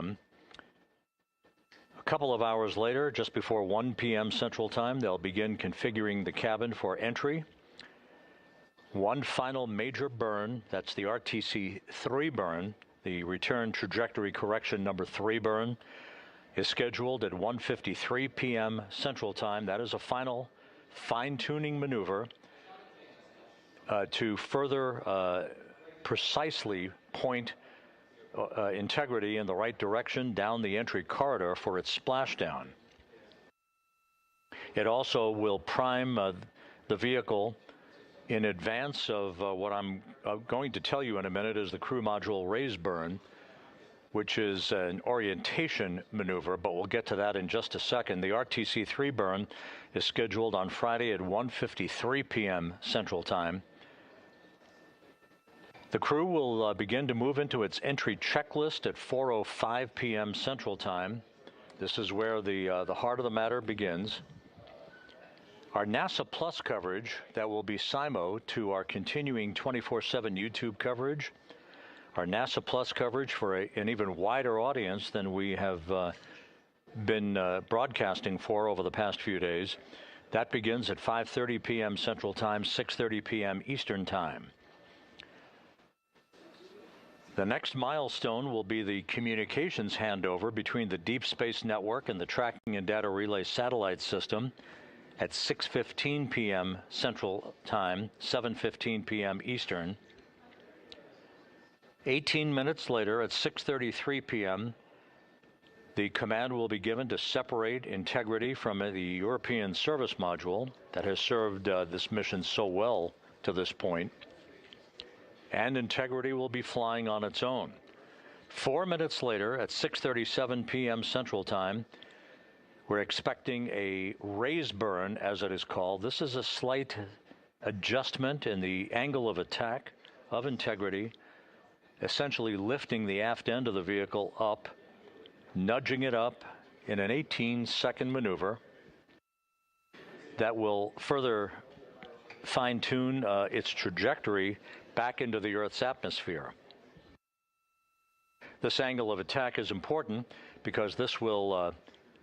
p.m. A couple of hours later, just before 1 p.m. Central Time, they'll begin configuring the cabin for entry. One final major burn, that's the RTC-3 burn, the return trajectory correction number 3 burn, is scheduled at 1:53 p.m. Central Time. That is a final fine-tuning maneuver to further precisely point integrity in the right direction down the entry corridor for its splashdown. It also will prime the vehicle in advance of what I'm going to tell you in a minute is the crew module raise burn, which is an orientation maneuver, but we'll get to that in just a second. The RTC-3 burn is scheduled on Friday at 1:53 p.m. Central Time. The crew will begin to move into its entry checklist at 4:05 p.m. Central Time. This is where the heart of the matter begins. Our NASA Plus coverage that will be SIMO to our continuing 24/7 YouTube coverage, our NASA Plus coverage for an even wider audience than we have been broadcasting for over the past few days. That begins at 5:30 p.m. Central Time, 6:30 p.m. Eastern Time. The next milestone will be the communications handover between the Deep Space Network and the Tracking and Data Relay Satellite System at 6:15 p.m. Central Time, 7:15 p.m. Eastern. 18 minutes later, at 6:33 p.m., the command will be given to separate integrity from the European service module that has served this mission so well to this point, and integrity will be flying on its own. 4 minutes later, at 6:37 p.m. Central Time, we're expecting a raise burn, as it is called. This is a slight adjustment in the angle of attack of integrity, essentially lifting the aft end of the vehicle up, nudging it up in an 18-second maneuver that will further fine-tune its trajectory back into the Earth's atmosphere. This angle of attack is important because this will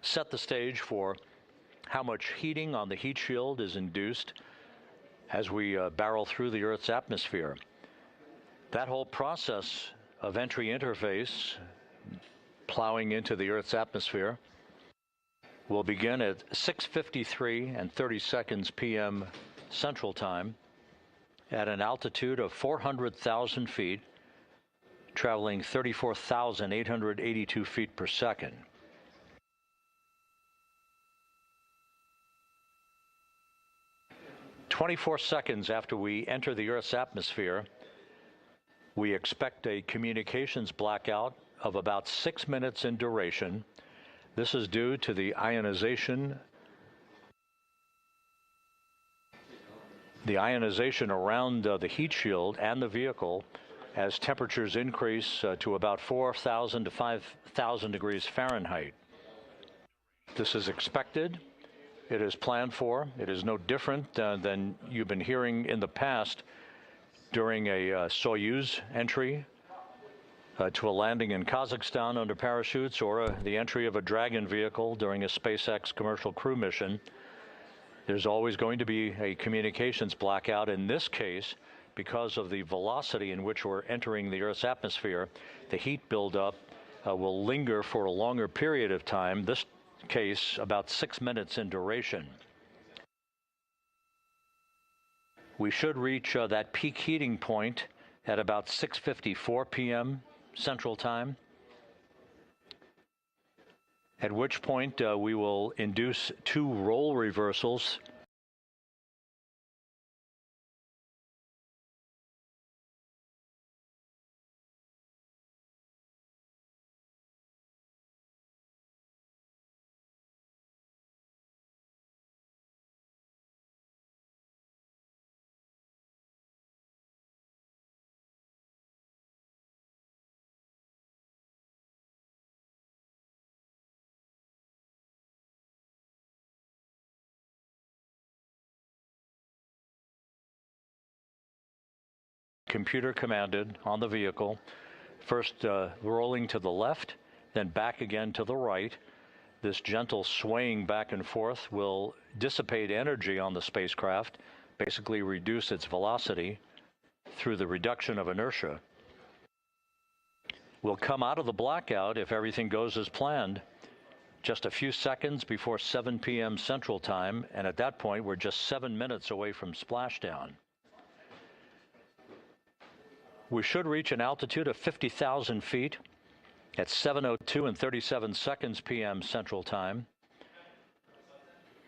set the stage for how much heating on the heat shield is induced as we barrel through the Earth's atmosphere. That whole process of entry interface, plowing into the Earth's atmosphere, will begin at 6:53 and 30 seconds p.m. Central Time at an altitude of 400,000 feet, traveling 34,882 feet per second. "24 seconds after we enter the Earth's atmosphere, we expect a communications blackout of about 6 minutes in duration. This is due to the ionization around the heat shield and the vehicle as temperatures increase to about 4,000 to 5,000 degrees Fahrenheit. This is expected. It is planned for. It is no different than you've been hearing in the past during a Soyuz entry to a landing in Kazakhstan under parachutes, or the entry of a Dragon vehicle during a SpaceX commercial crew mission. There's always going to be a communications blackout. In this case, because of the velocity in which we're entering the Earth's atmosphere, the heat buildup will linger for a longer period of time, this case about 6 minutes in duration. We should reach that peak heating point at about 6:54 p.m. Central Time, at which point we will induce 2 role reversals . Computer commanded on the vehicle, first rolling to the left, then back again to the right. This gentle swaying back and forth will dissipate energy on the spacecraft, basically reduce its velocity through the reduction of inertia. We'll come out of the blackout if everything goes as planned just a few seconds before 7 p.m. Central Time, and at that point we're just 7 minutes away from splashdown. We should reach an altitude of 50,000 feet at 7:02 and 37 seconds p.m. Central Time,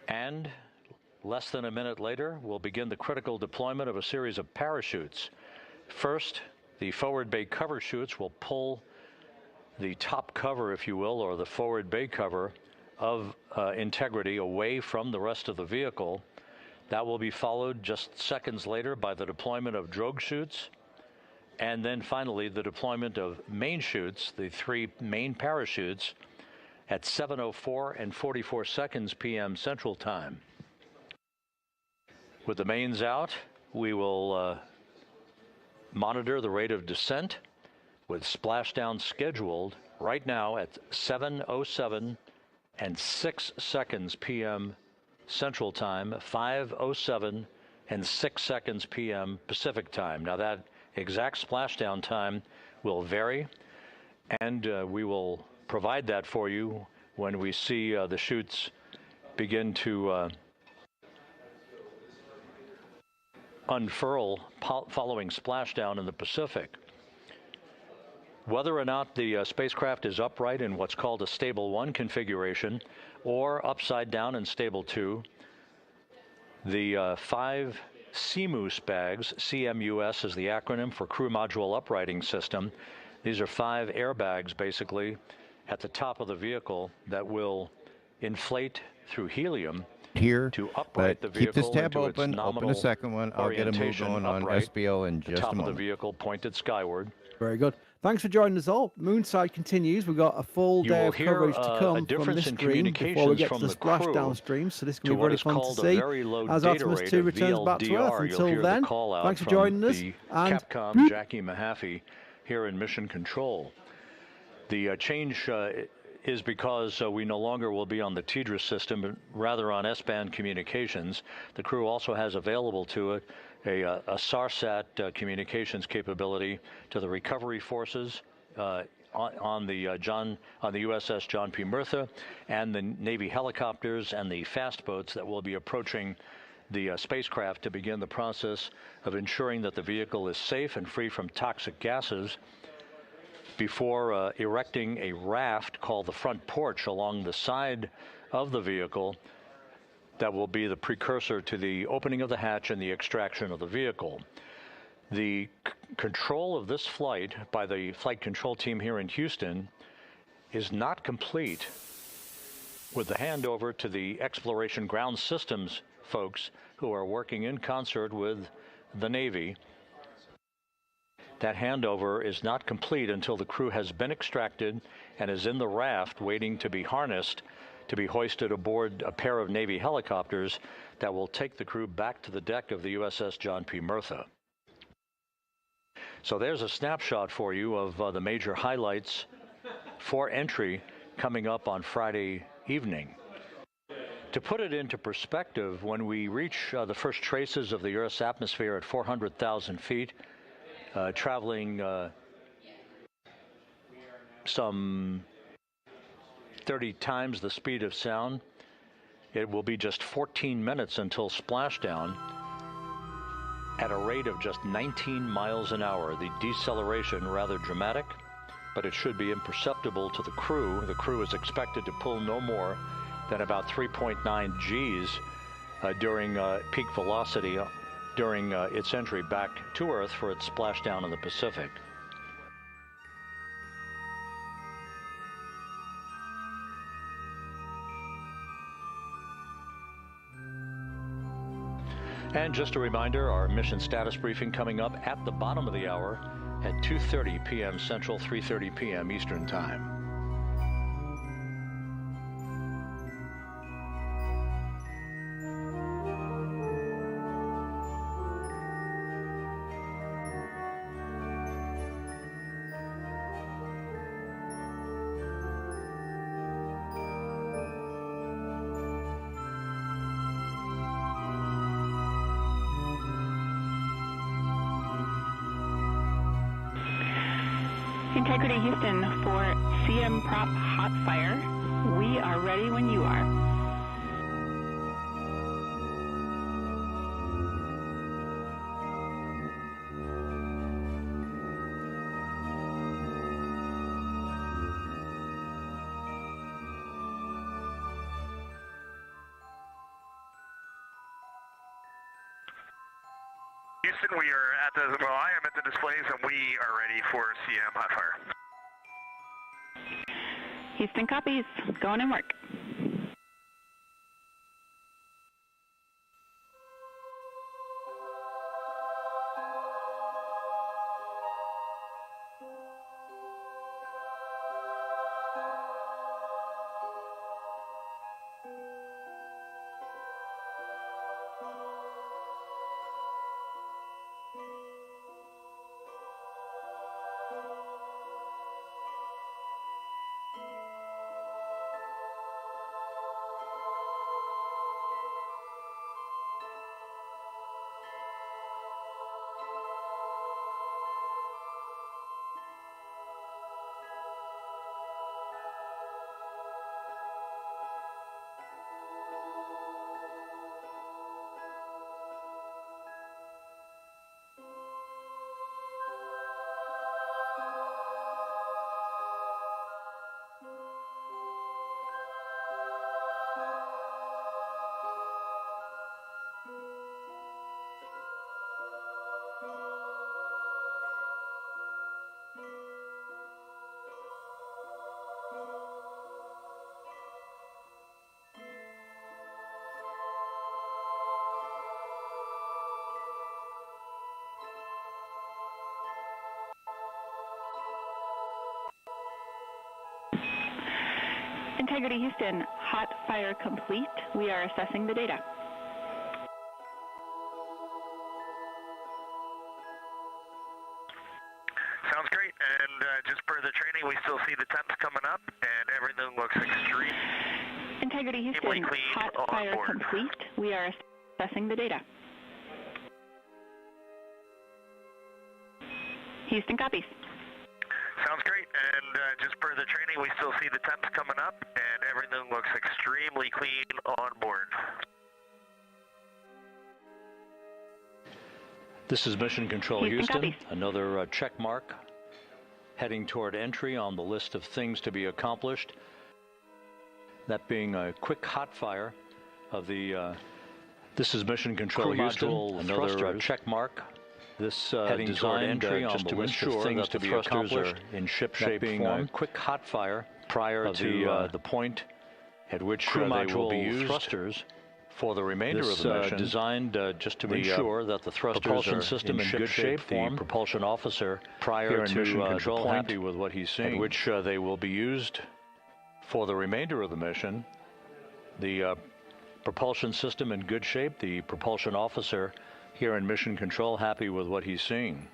and less than a minute later we'll begin the critical deployment of a series of parachutes. First, the forward bay cover chutes will pull the top cover, if you will, or the forward bay cover of Integrity away from the rest of the vehicle. That will be followed just seconds later by the deployment of drogue chutes, and then finally the deployment of main chutes, the 3 main parachutes, at 7:04 and 44 seconds p.m. Central Time. With the mains out, we will monitor the rate of descent, with splashdown scheduled right now at 7:07 and 6 seconds p.m. Central Time, 5:07 and 6 seconds p.m. Pacific Time. Now that exact splashdown time will vary, and we will provide that for you when we see the chutes begin to unfurl following splashdown in the Pacific. Whether or not the spacecraft is upright in what's called a stable 1 configuration or upside down in stable 2, the 5 CMUS bags, CMUS is the acronym for Crew Module Uprighting System. These are 5 airbags basically at the top of the vehicle that will inflate through helium here to upright the vehicle. Keep this tab into open. its Open a second one. I'll get a move going on SBO in just a moment. Top of the vehicle pointed skyward. Very good. Thanks for joining us all. Moonside continues. We've got a full day of coverage to come from this stream before we get to the splashdown stream. So this is going to be very fun to see as Artemis II returns back to Earth. Until then, thanks for joining us. And Capcom Jackie Mahaffey here in Mission Control. The change is because we no longer will be on the TDRS system, but rather on S-band communications. The crew also has available to it a SARSAT communications capability to the recovery forces on the USS John P. Murtha, and the Navy helicopters and the fast boats that will be approaching the spacecraft to begin the process of ensuring that the vehicle is safe and free from toxic gases before erecting a raft called the front porch along the side of the vehicle that will be the precursor to the opening of the hatch and the extraction of the vehicle. The control of this flight by the flight control team here in Houston is not complete with the handover to the Exploration Ground Systems folks who are working in concert with the Navy. That handover is not complete until the crew has been extracted and is in the raft waiting to be harnessed to be hoisted aboard a pair of Navy helicopters that will take the crew back to the deck of the USS John P. Murtha. So there's a snapshot for you of the major highlights for entry coming up on Friday evening. To put it into perspective, when we reach the first traces of the Earth's atmosphere at 400,000 feet, traveling some 30 times the speed of sound, it will be just 14 minutes until splashdown at a rate of just 19 miles an hour. The deceleration rather dramatic, but it should be imperceptible to the crew. The crew is expected to pull no more than about 3.9 Gs during peak velocity during its entry back to Earth for its splashdown in the Pacific. And just a reminder, our mission status briefing coming up at the bottom of the hour at 2:30 p.m. Central, 3:30 p.m. Eastern Time. Integrity Houston, for CM prop hot fire, we are ready when you are. Houston, we are at the, well, I am at the displays and we are ready for CM hot fire. Houston copies, going in work. Integrity Houston, hot fire complete. We are assessing the data. Sounds great, and just per the training, we still see the temps coming up, and everything looks extreme. Integrity Houston, hot fire complete. We are assessing the data. Houston copies. Sounds great, and just per the training, we still see the temps coming up, and everything looks extremely clean on board. This is Mission Control Houston. Another check mark, heading toward entry on the list of things to be accomplished. That being a quick hot fire of the. This is Mission Control Houston. Another check mark. This heading toward entry just to ensure things to be accomplished in ship-shape form. Quick hot fire prior to the point at which they will be used. Thrusters for the remainder of the mission, designed just to ensure that the thrusters are system in good shape. The propulsion officer prior to mission control happy with what he's seeing, at which they will be used for the remainder of the mission. The propulsion system in good shape. The propulsion officer here in Mission Control happy with what he's seeing.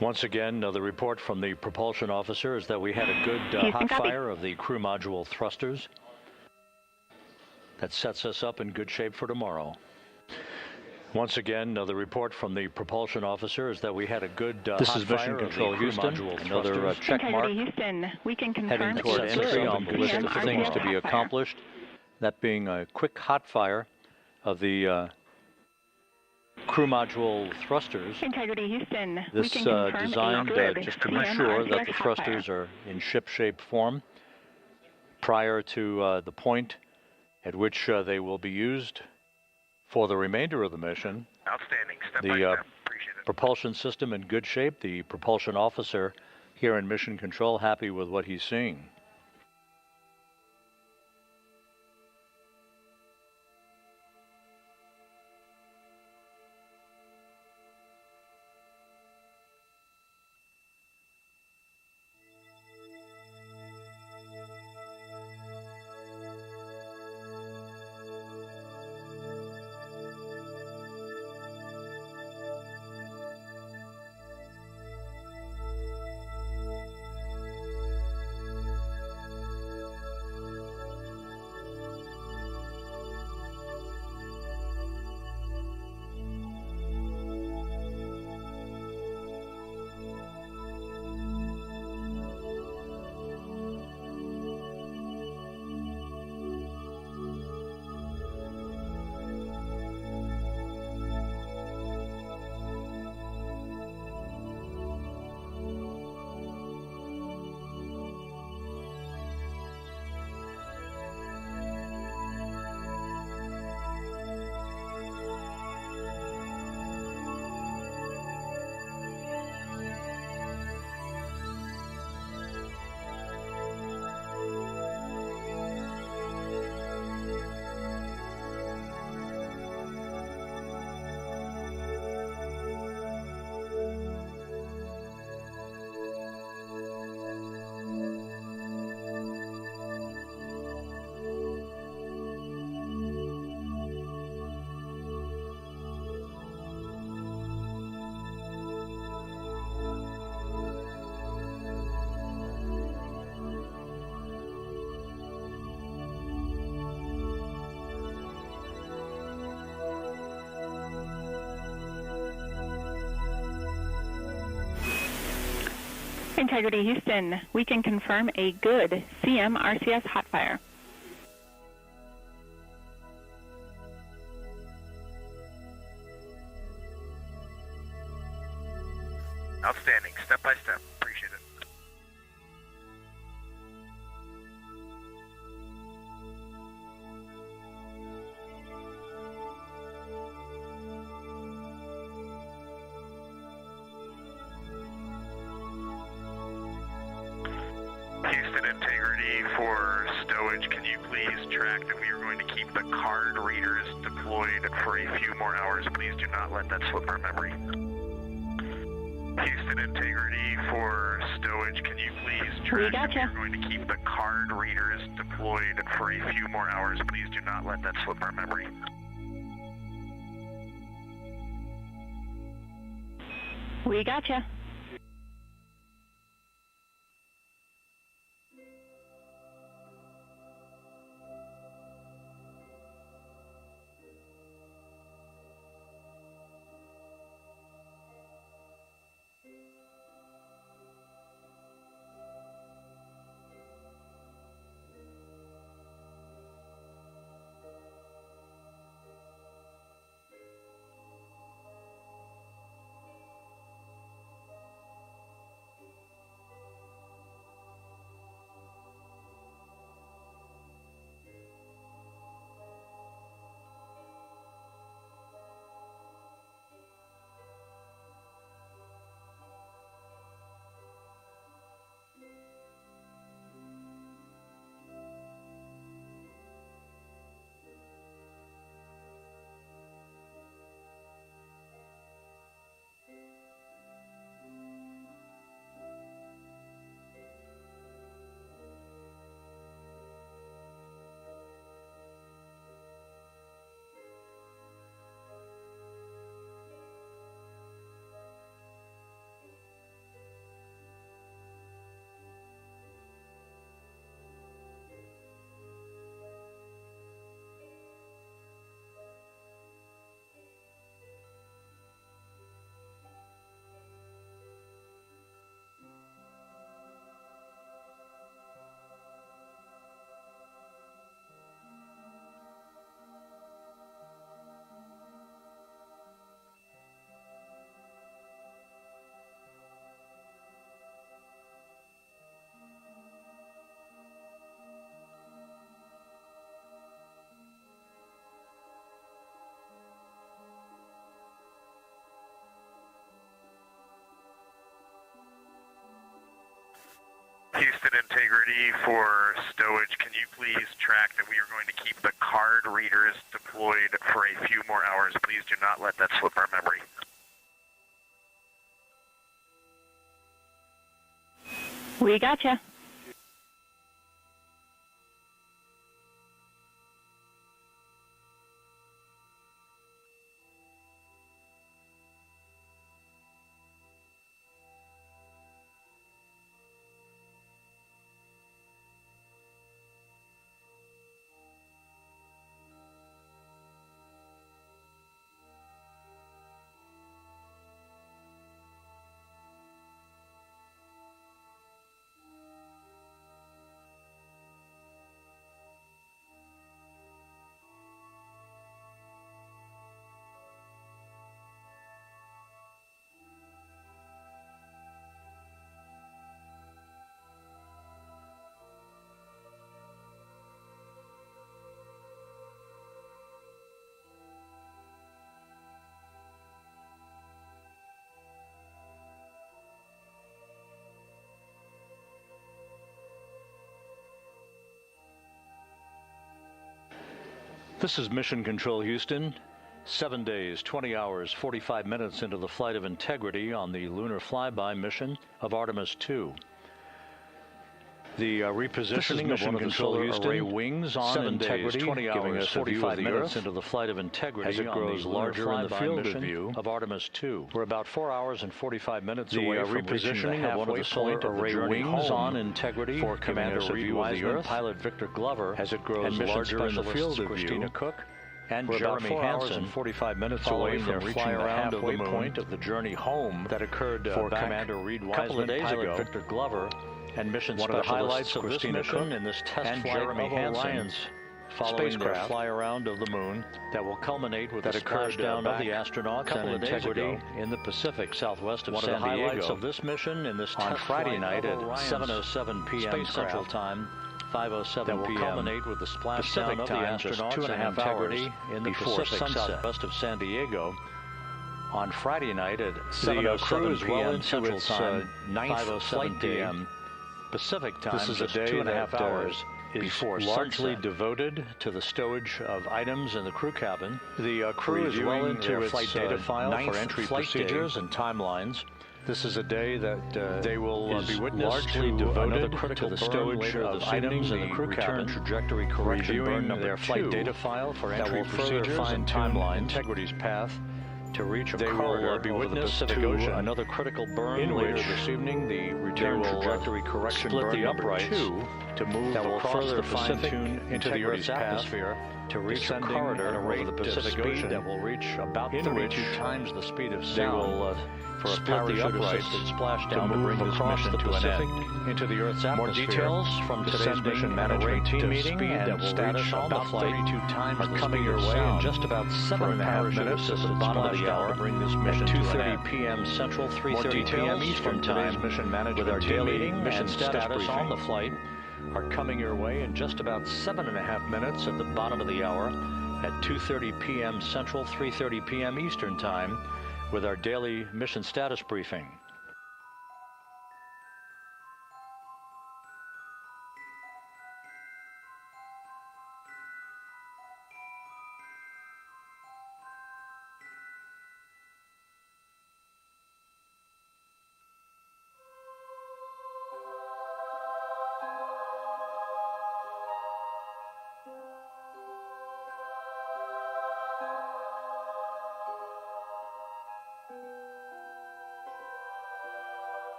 Once again, the report from the propulsion officer is that we had a good hot fire of the crew module thrusters. That sets us up in good shape for tomorrow. Once again, the report from the propulsion officer is that we had a good this is Mission Control Houston. Another check mark Houston, we can confirm heading toward entry on the list of things to be accomplished. That being a quick hot fire of the crew module thrusters. Integrity Houston, this designed just to be sure that the thrusters are in ship-shape form prior to the point at which they will be used for the remainder of the mission. Outstanding. Step by step. Appreciate it. Propulsion system in good shape. The propulsion officer here in Mission Control happy with what he's seeing. Integrity Houston, we can confirm a good CM-RCS hot fire. Outstanding. Step by step. Appreciate it. Houston Integrity for stowage, can you please track that we are going to keep the card readers deployed for a few more hours? Please do not let that slip our memory. Houston Integrity for stowage, can you please track that we are going to keep the card readers deployed for a few more hours? Please do not let that slip our memory. We gotcha. Houston integrity for stowage, can you please track that we are going to keep the card readers deployed for a few more hours? Please do not let that slip our memory. We gotcha. This is Mission Control Houston. 7 days, 20 hours, 45 minutes into the flight of integrity on the lunar flyby mission of Artemis II. The repositioning of one of the solar array wings on integrity, 20 hours, 45 minutes into the flight of integrity as it grows larger in the field of view of Artemis II. We're about 4 hours and 45 minutes away from repositioning of one of the solar array wings on integrity for Commander Reid Weisman, pilot Victor Glover, as it grows larger in the field of view. Koch and Jeremy Hansen, 45 minutes away from reaching the halfway point of the journey home that occurred for Commander Reid Weisman, pilot Victor Glover, and mission specialists Cristine Koch in this test flight of Orion's following their fly around of the moon that will culminate with the splashdown of the astronauts and integrity in the Pacific southwest of San Diego. One of the highlights of this mission in this on Friday night at 7:07 p.m. Central Time, 5:07 p.m. culminate with the splashdown of the astronauts 2.5 hours in the Pacific southwest of San Diego. On Friday night at 7:07 p.m. Central Time, 5:07 p.m. Pacific time. This is a day 2.5 hours before largely devoted to the stowage of items in the crew cabin. The crew is well into its flight data file for entry procedures and timelines. This is a day that they will be largely devoted to the stowage of items in the crew cabin, trajectory correction, reviewing their flight data file for entry procedures and timelines, integrity's path to reach a corridor be witness to another critical burn later this evening. The return trajectory correction split the uprights to move that will further fine-tune into the Earth's atmosphere to reach a corridor over the Pacific Ocean that will reach about 32 times the speed of sound. For a parachute-assisted splashdown to bring this mission to an end into the Earth's atmosphere. More details from today's mission management team meeting and status on the flight 32 times are coming your way in just about 7.5 minutes at the bottom of the hour. Bring this mission at 2:30 p.m. Central, 3:30 p.m. Eastern Time. Mission management with our daily mission status on the flight are coming your way in just about 7.5 minutes at the bottom of the hour at 2:30 p.m. Central, 3:30 p.m. Eastern Time. With our daily mission status briefing.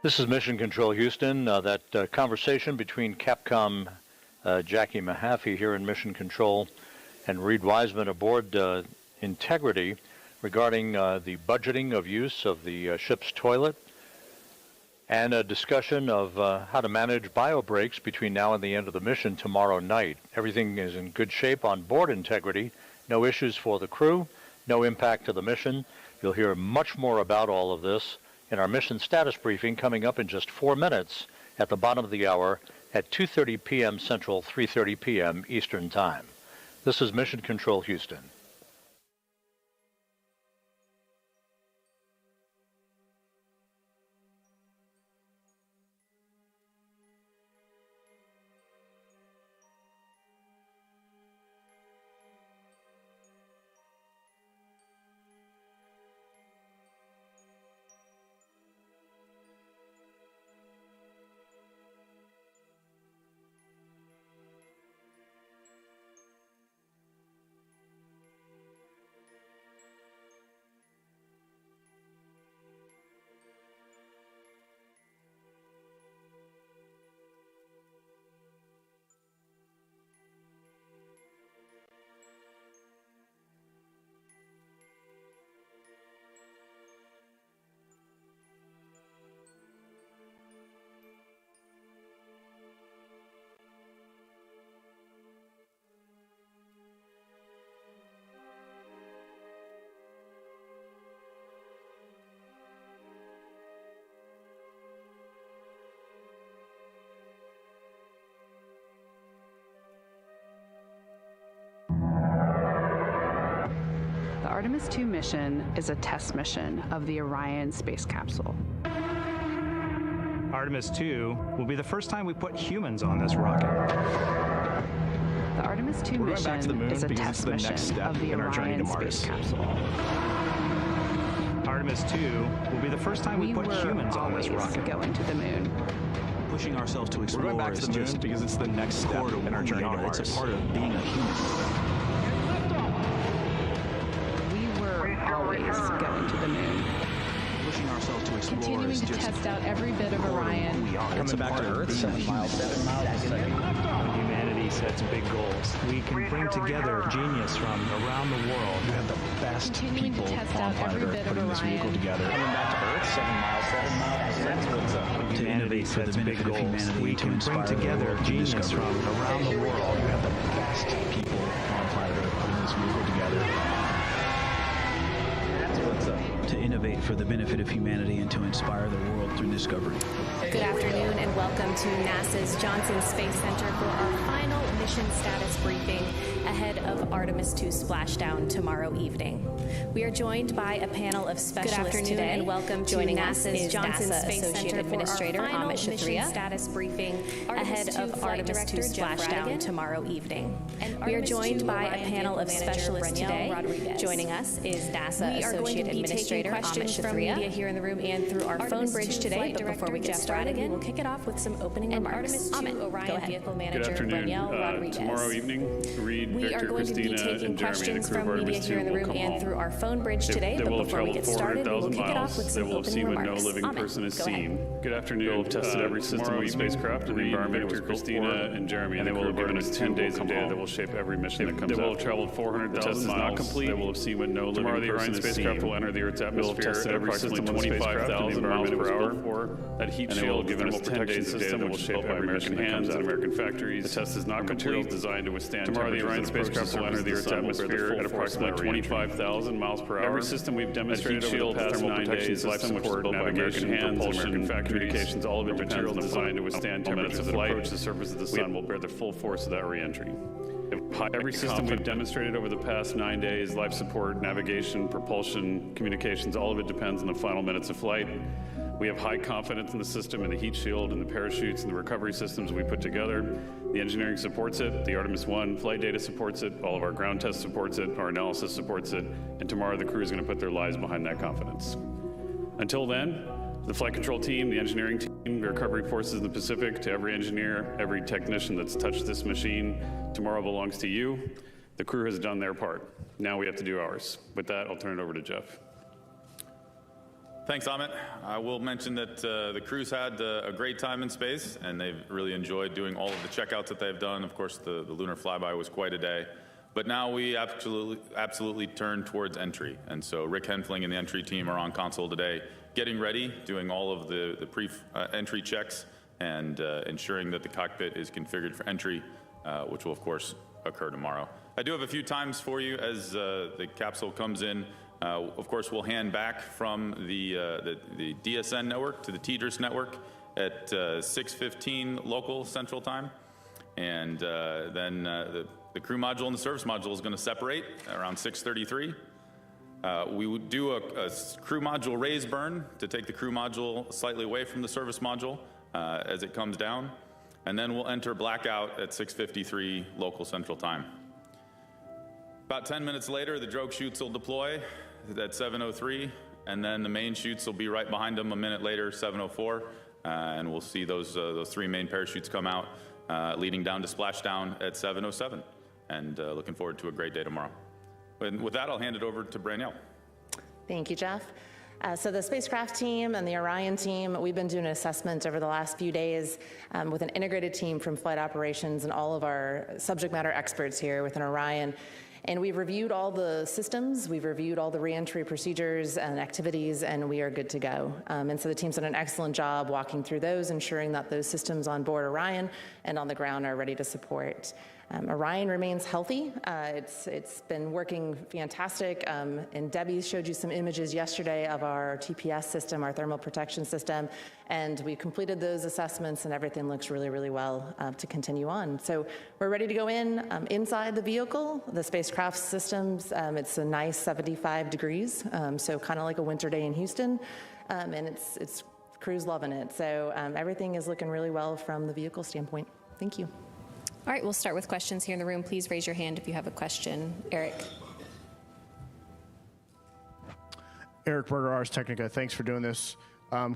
This is Mission Control Houston. That conversation between Capcom Jackie Mahaffey here in Mission Control and Reid Weisman aboard Integrity regarding the budgeting of use of the ship's toilet and a discussion of how to manage bio breaks between now and the end of the mission tomorrow night. Everything is in good shape on board Integrity. No issues for the crew, no impact to the mission. You'll hear much more about all of this in our mission status briefing coming up in just 4 minutes at the bottom of the hour at 2:30 p.m. Central, 3:30 p.m. Eastern Time. This is Mission Control Houston. The Artemis II mission is a test mission of the Orion space capsule. Artemis II will be the first time we put humans on this rocket. The Artemis II mission is a test mission of the Orion space capsule. Artemis II will be the first time we put humans on this rocket. Going to the moon. Pushing ourselves to explore. We're going back to the moon because it's the next step in our journey to Mars. It's a part of being a human. Always going to the moon. Pushing ourselves to explore. Continuing to test out every bit of Orion. Coming back to Earth, 7 miles a second. Humanity sets big goals. We can bring together genius from around the world. You have the best Continuing people to test on out planet every Earth bit putting of this vehicle Orion. together. Coming back to Earth, 7 miles. That's what's up. Humanity sets big goals. We can bring together genius from around the world. You have the best people on planet Earth putting this vehicle together. To innovate for the benefit of humanity and to inspire the world through discovery. Good afternoon and welcome to NASA's Johnson Space Center for our final mission status briefing ahead of Artemis II splashdown tomorrow evening. We are joined by a panel of specialists today. And welcome joining us is Johnson Space Associate Administrator Amit Shathria. Status briefing ahead of Artemis II splashdown tomorrow evening. We are joined by a panel of specialists today. Joining us is NASA Associate Administrator Amit Shathria here in the room and through our phone bridge today. But before we get started, we will kick it off with some opening remarks. Amit, Orion Vehicle Manager Danielle Rodriguez. Tomorrow evening, Reid, we are going to be taking questions from media here in the room and through our phone bridge today. But before we get started, we will kick it off with some opening remarks. No living person is seen. Good afternoon. They will have tested every system on the spacecraft and the environment Victor, Cristine, and Jeremy, and they will have given us 10 days of data that will shape every mission that comes out. They will have traveled 400,000 miles. Not complete. They will have seen what no living person is seen. Tomorrow, the Orion spacecraft will enter the Earth's atmosphere at approximately 25,000 miles per hour. That heat shield given us 10 days of data that will shape every American hands and American factories. The test is not complete. Designed to withstand. Tomorrow, the Orion spacecraft will enter the Earth's atmosphere at approximately 25,000 miles per hour. Every system we've demonstrated over the past 9 days, life support, navigation, hands, American factories, communications, all of it material designed to withstand 10 minutes of flight. Approach the surface of the sun will bear the full force of that re-entry. Every system we've demonstrated over the past 9 days, life support, navigation, propulsion, communications, all of it depends on the final minutes of flight. We have high confidence in the system and the heat shield and the parachutes and the recovery systems we put together. The engineering supports it. The Artemis I flight data supports it. All of our ground tests supports it. Our analysis supports it. And tomorrow the crew is going to put their lives behind that confidence. Until then, the flight control team, the engineering team, the recovery forces in the Pacific, to every engineer, every technician that's touched this machine, tomorrow belongs to you. The crew has done their part. Now we have to do ours. With that, I'll turn it over to Jeff. Thanks, Amit. I will mention that the crew's had a great time in space, and they've really enjoyed doing all of the checkouts that they've done. Of course, the lunar flyby was quite a day. But now we absolutely turn towards entry. And so Rick Henfling and the entry team are on console today, getting ready, doing all of the pre-entry checks, and ensuring that the cockpit is configured for entry, which will, of course, occur tomorrow. I do have a few times for you as the capsule comes in. Of course, we'll hand back from the DSN network to the TDRS network at 6:15 local Central Time. And then the crew module and the service module is going to separate around 6:33. We would do a crew module raise burn to take the crew module slightly away from the service module as it comes down. And then we'll enter blackout at 6:53 local Central Time. About 10 minutes later, the drogue chutes will deploy at 7:03, and then the main chutes will be right behind them a minute later, 7:04, and we'll see those three main parachutes come out, leading down to splashdown at 7:07, and looking forward to a great day tomorrow. And with that, I'll hand it over to Branielle. Thank you, Jeff. So the spacecraft team and the Orion team, we've been doing an assessment over the last few days with an integrated team from flight operations and all of our subject matter experts here within Orion. And we've reviewed all the systems, we've reviewed all the reentry procedures and activities, and we are good to go. And so the team's done an excellent job walking through those, ensuring that those systems on board Orion and on the ground are ready to support. Orion remains healthy. It's been working fantastic. And Debbie showed you some images yesterday of our TPS system, our thermal protection system, and we completed those assessments and everything looks really, really well to continue on. So we're ready to go inside the vehicle. The spacecraft systems, it's a nice 75 degrees, so kind of like a winter day in Houston, and it's crew's loving it. So everything is looking really well from the vehicle standpoint. Thank you. All right, we'll start with questions here in the room. Please raise your hand if you have a question. Eric. Eric Berger, Ars Technica. Thanks for doing this.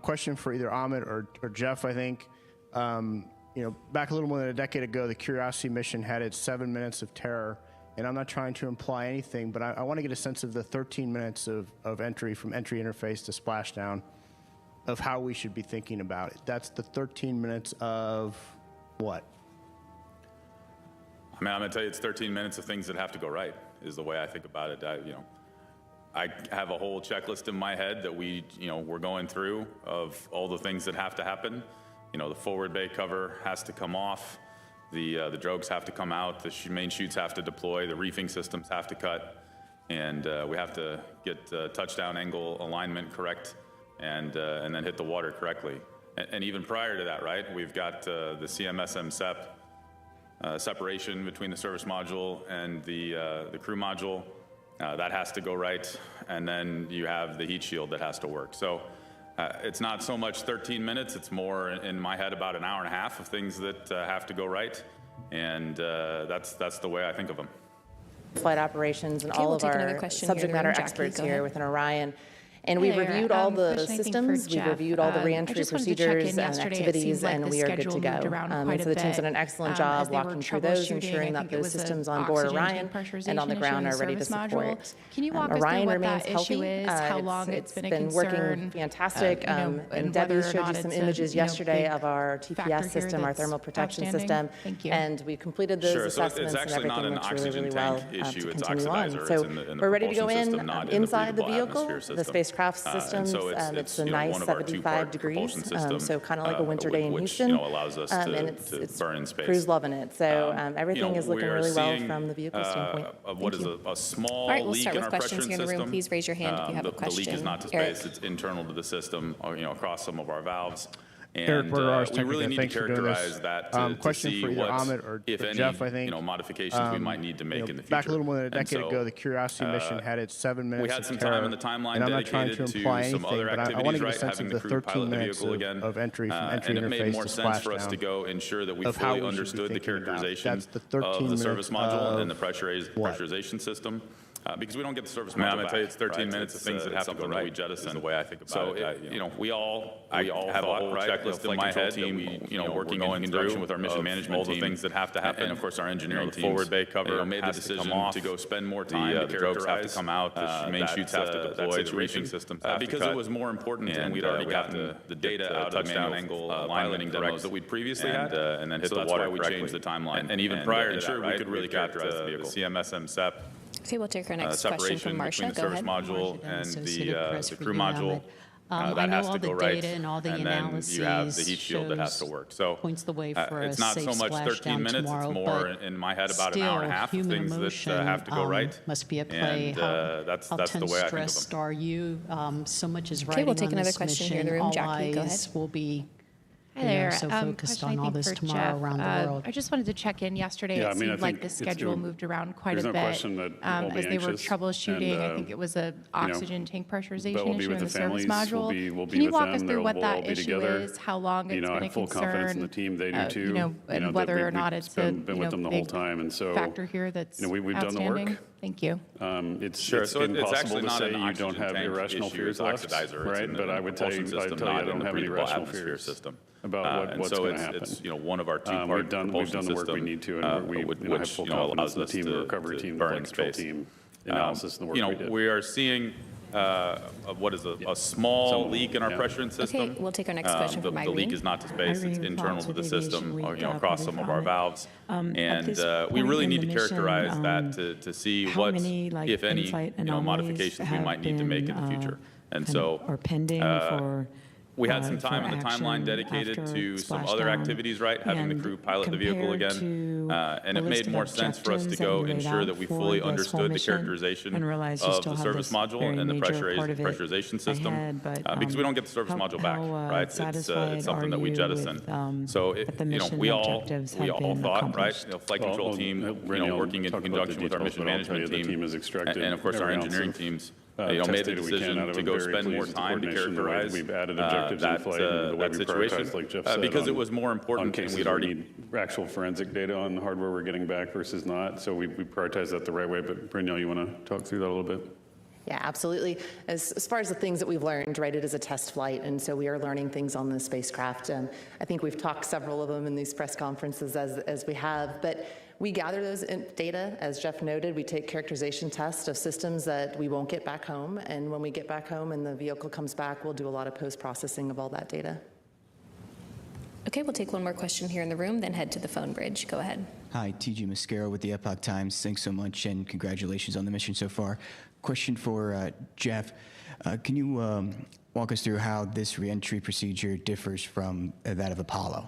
Question for either Amit or Jeff, I think. Back a little more than a decade ago, the Curiosity mission had its 7 minutes of terror. And I'm not trying to imply anything, but I want to get a sense of the 13 minutes of entry from entry interface to splashdown of how we should be thinking about it. That's the 13 minutes of what? I mean, I'm going to tell you, it's 13 minutes of things that have to go right, is the way I think about it. I have a whole checklist in my head that we're going through of all the things that have to happen. The forward bay cover has to come off, the drogues have to come out, the main chutes have to deploy, the reefing systems have to cut, and we have to get touchdown angle alignment correct, and then hit the water correctly. And even prior to that, right, we've got the CMSM SEP. Separation between the service module and the crew module, that has to go right, and then you have the heat shield that has to work. So it's not so much 13 minutes, it's more in my head about an hour and a half of things that have to go right, and that's the way I think of them. Flight operations and all of our subject matter experts here within Orion. And we reviewed all the systems, we reviewed all the reentry procedures and activities, and we are good to go. And so the team's done an excellent job walking through those, ensuring that those systems on board Orion and on the ground are ready to support. Can you walk us through what that issue is, how long it's been a concern? It's been working fantastic. And Debbie showed you some images yesterday of our TPS system, our thermal protection system. And we completed those assessments, and everything looks really, really well to continue on. So we're ready to go inside the vehicle, the spacecraft systems, it's a nice 75 degrees, so kind of like a winter day in Houston, allows us and it's burn in space. Crew's loving it, so everything is looking really well from the vehicle standpoint. What is a small All right, we'll leak start in with our questions pressuring here in the room. system. Please raise your hand if you have a question. The leak is not to space; it's internal to the system, across some of our valves. And Eric Berger, Ars we really need Technica. to characterize that to see for either what, Amit or if any, Jeff, I think, modifications we might need to make in the future. Back a little more than a decade ago, the Curiosity mission had its 7 minutes we had some of terror, time in the timeline and I'm not trying dedicated to imply some anything, other but activities, I want to get a right? sense Having of the 13 minutes of entry from entry and it made interface more to sense for us to splashdown go ensure that we of how fully we should be understood the thinking about it. characterization That's the 13 of the service minutes module of and the pressurization system. Because we don't get the service module back. I'm going to tell you, it's 13 minutes of things that have to go right. We jettison. The way I think about it. You know, we all have a whole checklist in my head team. Working in conjunction with our mission management team, all the things that have to happen, and of course our engineering team. Forward bay cover made the decision to go spend more time. The drogues have to come out. The main chutes have to deploy. The reaching systems because it was more important, and we'd already gotten the data out of touchdown angle piloting demos that we'd previously had, and then hit the water correctly. We changed the timeline, and even prior to that, we could really characterize the vehicle. CMSM SEP. Okay, we'll take our next question from Marcia. Between the service module and the crew module. That has to go right, and all the and then you have the heat shield that has to work. So points the way for it's not so much 13 minutes; tomorrow, it's more in my head about an hour and a half of things that have to go right. Must be at play. And that's the way I think of them. Are you? So much is okay, riding we'll take on another this question mission. here in the room. All Jackie, go ahead. eyes will be. Hi there. So focused on all this tomorrow Jeff. around the world. I just wanted to check in. Yesterday, it seemed like the schedule moved around quite a bit. There's no question that we'll be as they were anxious, troubleshooting. and, I think it was a oxygen tank pressurization we'll issue in the service families. module. We'll be Can you with walk them. us through what We'll that all be issue together. is, how long it's been I a have full confidence in the concern? team. They do too. And whether or not it's a been with them the whole time, and so factor here that's we've done the outstanding. work. Thank you. It's impossible to say you don't have irrational fears left, right? But I would tell you, I don't have any irrational fears about what's going to happen. It's one of our two-part propulsion we've done the work we need to, and we have full confidence in the team, the recovery team, the flight control team, analysis, and the work we did. We are seeing what is a small leak in our pressurant system. Okay, we'll take our next question from Irene. The leak is not to space; it's internal to the system, across some of our valves. And we really need to characterize that to see what, if any, modifications we might need to make in the future. And so, or pending for. We had some time in the timeline dedicated to some other activities, right? Having the crew pilot the vehicle again. And it made more sense for us to go ensure that we fully understood the characterization of the service module and the pressurization system. Because we don't get the service module back, right? It's something that we jettison. So, we all thought, right? Flight control team, working in conjunction with our mission management team, and of course our engineering teams. Made the decision to go spend more time to characterize that situation because it was more important than we'd already need actual forensic data on the hardware we're getting back versus not. So we prioritize that the right way. But Brynjol, you want to talk through that a little bit? Yeah, absolutely. As far as the things that we've learned, right, it is a test flight, and so we are learning things on the spacecraft. I think we've talked several of them in these press conferences as we have, but we gather those data, as Jeff noted. We take characterization tests of systems that we won't get back home, and when we get back home and the vehicle comes back, we'll do a lot of post-processing of all that data. Okay, we'll take one more question here in the room, then head to the phone bridge. Go ahead. Hi, TG Mascaro with the Epoch Times. Thanks so much, and congratulations on the mission so far. Question for Jeff. Can you walk us through how this reentry procedure differs from that of Apollo?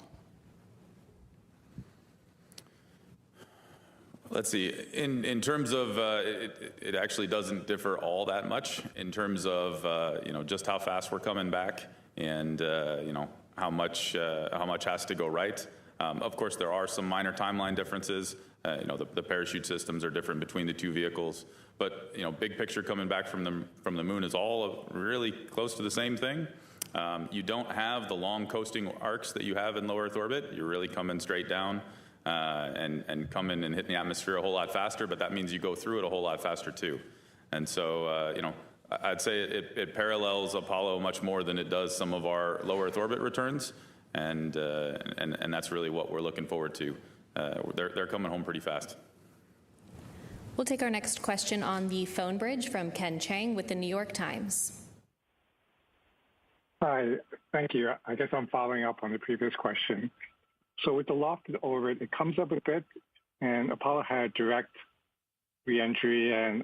Let's see. In terms of it actually doesn't differ all that much in terms of just how fast we're coming back and how much has to go right. Of course, there are some minor timeline differences. The parachute systems are different between the two vehicles, but big picture coming back from the moon is all really close to the same thing. You don't have the long coasting arcs that you have in low Earth orbit. You're really coming straight down. And come in and hit the atmosphere a whole lot faster, but that means you go through it a whole lot faster too. And so, I'd say it parallels Apollo much more than it does some of our low Earth orbit returns, and that's really what we're looking forward to. They're coming home pretty fast. We'll take our next question on the phone bridge from Ken Chang with the New York Times. Hi, thank you. I guess I'm following up on the previous question. So with the lofted orbit, it comes up a bit, and Apollo had direct reentry, and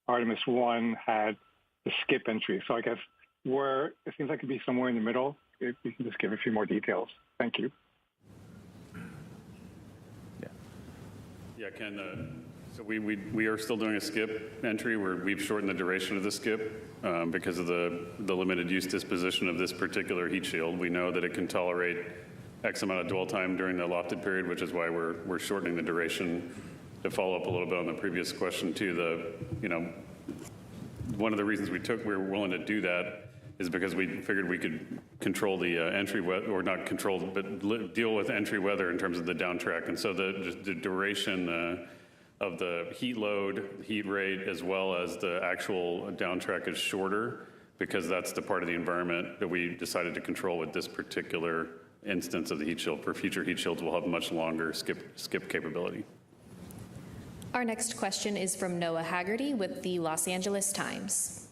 Artemis I had the skip entry. So I guess it seems like it could be somewhere in the middle. If you can just give a few more details. Thank you. Yeah, Ken. So we are still doing a skip entry where we've shortened the duration of the skip because of the limited use disposition of this particular heat shield. We know that it can tolerate X amount of dwell time during the lofted period, which is why we're shortening the duration. To follow up a little bit on the previous question too, one of the reasons we were willing to do that is because we figured we could control the entry weather, or not control, but deal with entry weather in terms of the downtrack. And so the duration of the heat load, heat rate, as well as the actual down track is shorter, because that's the part of the environment that we decided to control with this particular instance of the heat shield. For future heat shields, we'll have much longer skip capability. Our next question is from Noah Haggerty with the Los Angeles Times.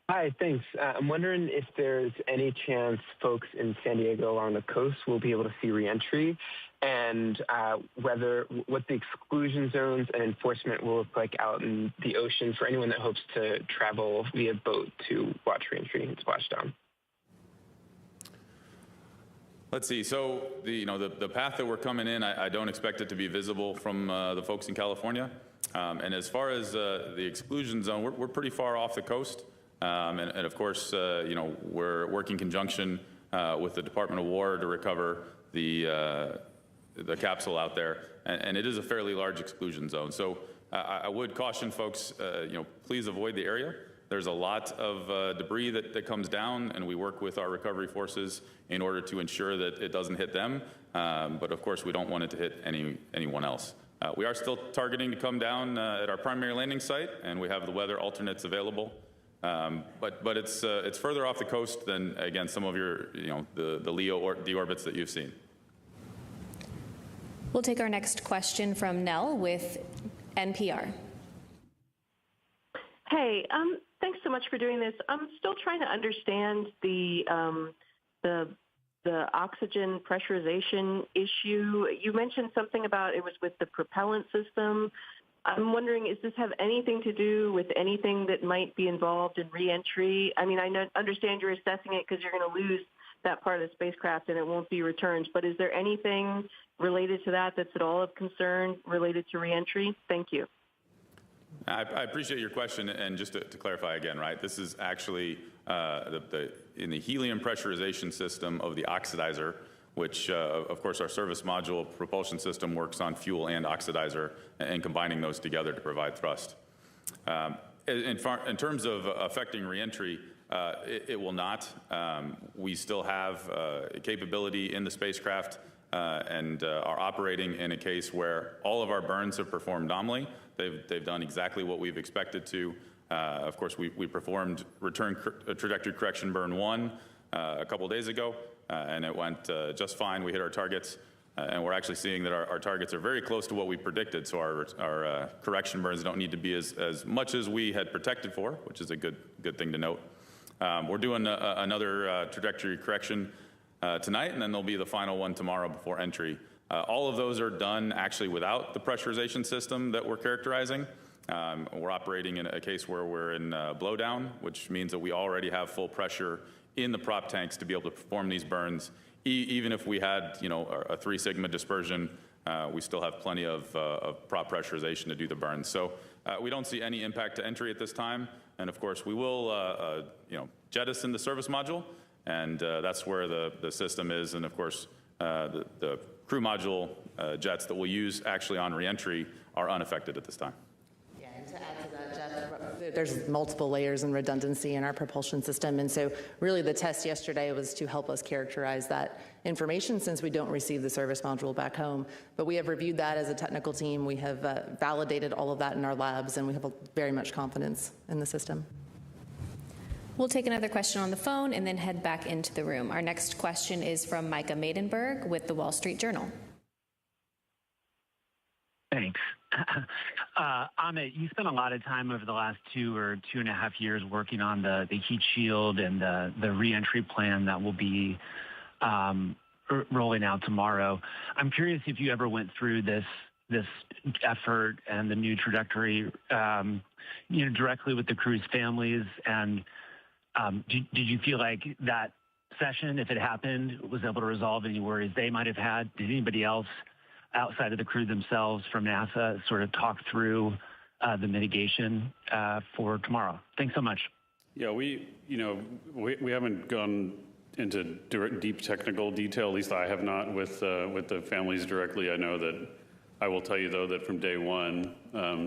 Hi, thanks. I'm wondering if there's any chance folks in San Diego along the coast will be able to see reentry, and what the exclusion zones and enforcement will look like out in the ocean for anyone that hopes to travel via boat to watch reentry and splashdown. Let's see. So the path that we're coming in, I don't expect it to be visible from the folks in California. And as far as the exclusion zone, we're pretty far off the coast. And of course, we're working in conjunction with the Department of War to recover the capsule out there, and it is a fairly large exclusion zone. So I would caution folks, please avoid the area. There's a lot of debris that comes down, and we work with our recovery forces in order to ensure that it doesn't hit them. But of course, we don't want it to hit anyone else. We are still targeting to come down at our primary landing site, and we have the weather alternates available. But it's further off the coast than, again, some of your, the LEO deorbits that you've seen. We'll take our next question from Nell with NPR. Hey, thanks so much for doing this. I'm still trying to understand the oxygen pressurization issue. You mentioned something about it was with the propellant system. I'm wondering, does this have anything to do with anything that might be involved in reentry? I mean, I understand you're assessing it because you're going to lose that part of the spacecraft and it won't be returned. But is there anything related to that that's at all of concern related to reentry? Thank you. I appreciate your question, and just to clarify again, right, this is actually in the helium pressurization system of the oxidizer, which, of course, our service module propulsion system works on fuel and oxidizer and combining those together to provide thrust. In terms of affecting reentry, it will not. We still have capability in the spacecraft and are operating in a case where all of our burns have performed nominally. They've done exactly what we've expected to. Of course, we performed return trajectory correction burn 1 a couple days ago. And it went just fine. We hit our targets, and we're actually seeing that our targets are very close to what we predicted. So our correction burns don't need to be as much as we had protected for, which is a good thing to note. We're doing another trajectory correction tonight, and then there'll be the final one tomorrow before entry. All of those are done actually without the pressurization system that we're characterizing. We're operating in a case where we're in blowdown, which means that we already have full pressure in the prop tanks to be able to perform these burns. Even if we had, a 3 sigma dispersion, we still have plenty of prop pressurization to do the burns. So we don't see any impact to entry at this time. And of course, we will, jettison the service module, and that's where the system is. And of course, the crew module jets that we'll use actually on reentry are unaffected at this time. To add to that, Jeff, there's multiple layers and redundancy in our propulsion system, and so really the test yesterday was to help us characterize that information since we don't receive the service module back home. But we have reviewed that as a technical team. We have validated all of that in our labs, and we have very much confidence in the system. We'll take another question on the phone and then head back into the room. Our next question is from Micah Maidenberg with the Wall Street Journal. Thanks. Amit, you spent a lot of time over the last 2 or 2.5 years working on the heat shield and the reentry plan that will be rolling out tomorrow. I'm curious if you ever went through this effort and the new trajectory, directly with the crew's families, and did you feel like that session, if it happened, was able to resolve any worries they might have had? Did anybody else outside of the crew themselves from NASA sort of talk through the mitigation for tomorrow? Thanks so much. Yeah, we haven't gone into deep technical detail. At least I have not with the families directly. I know that I will tell you though that from day one,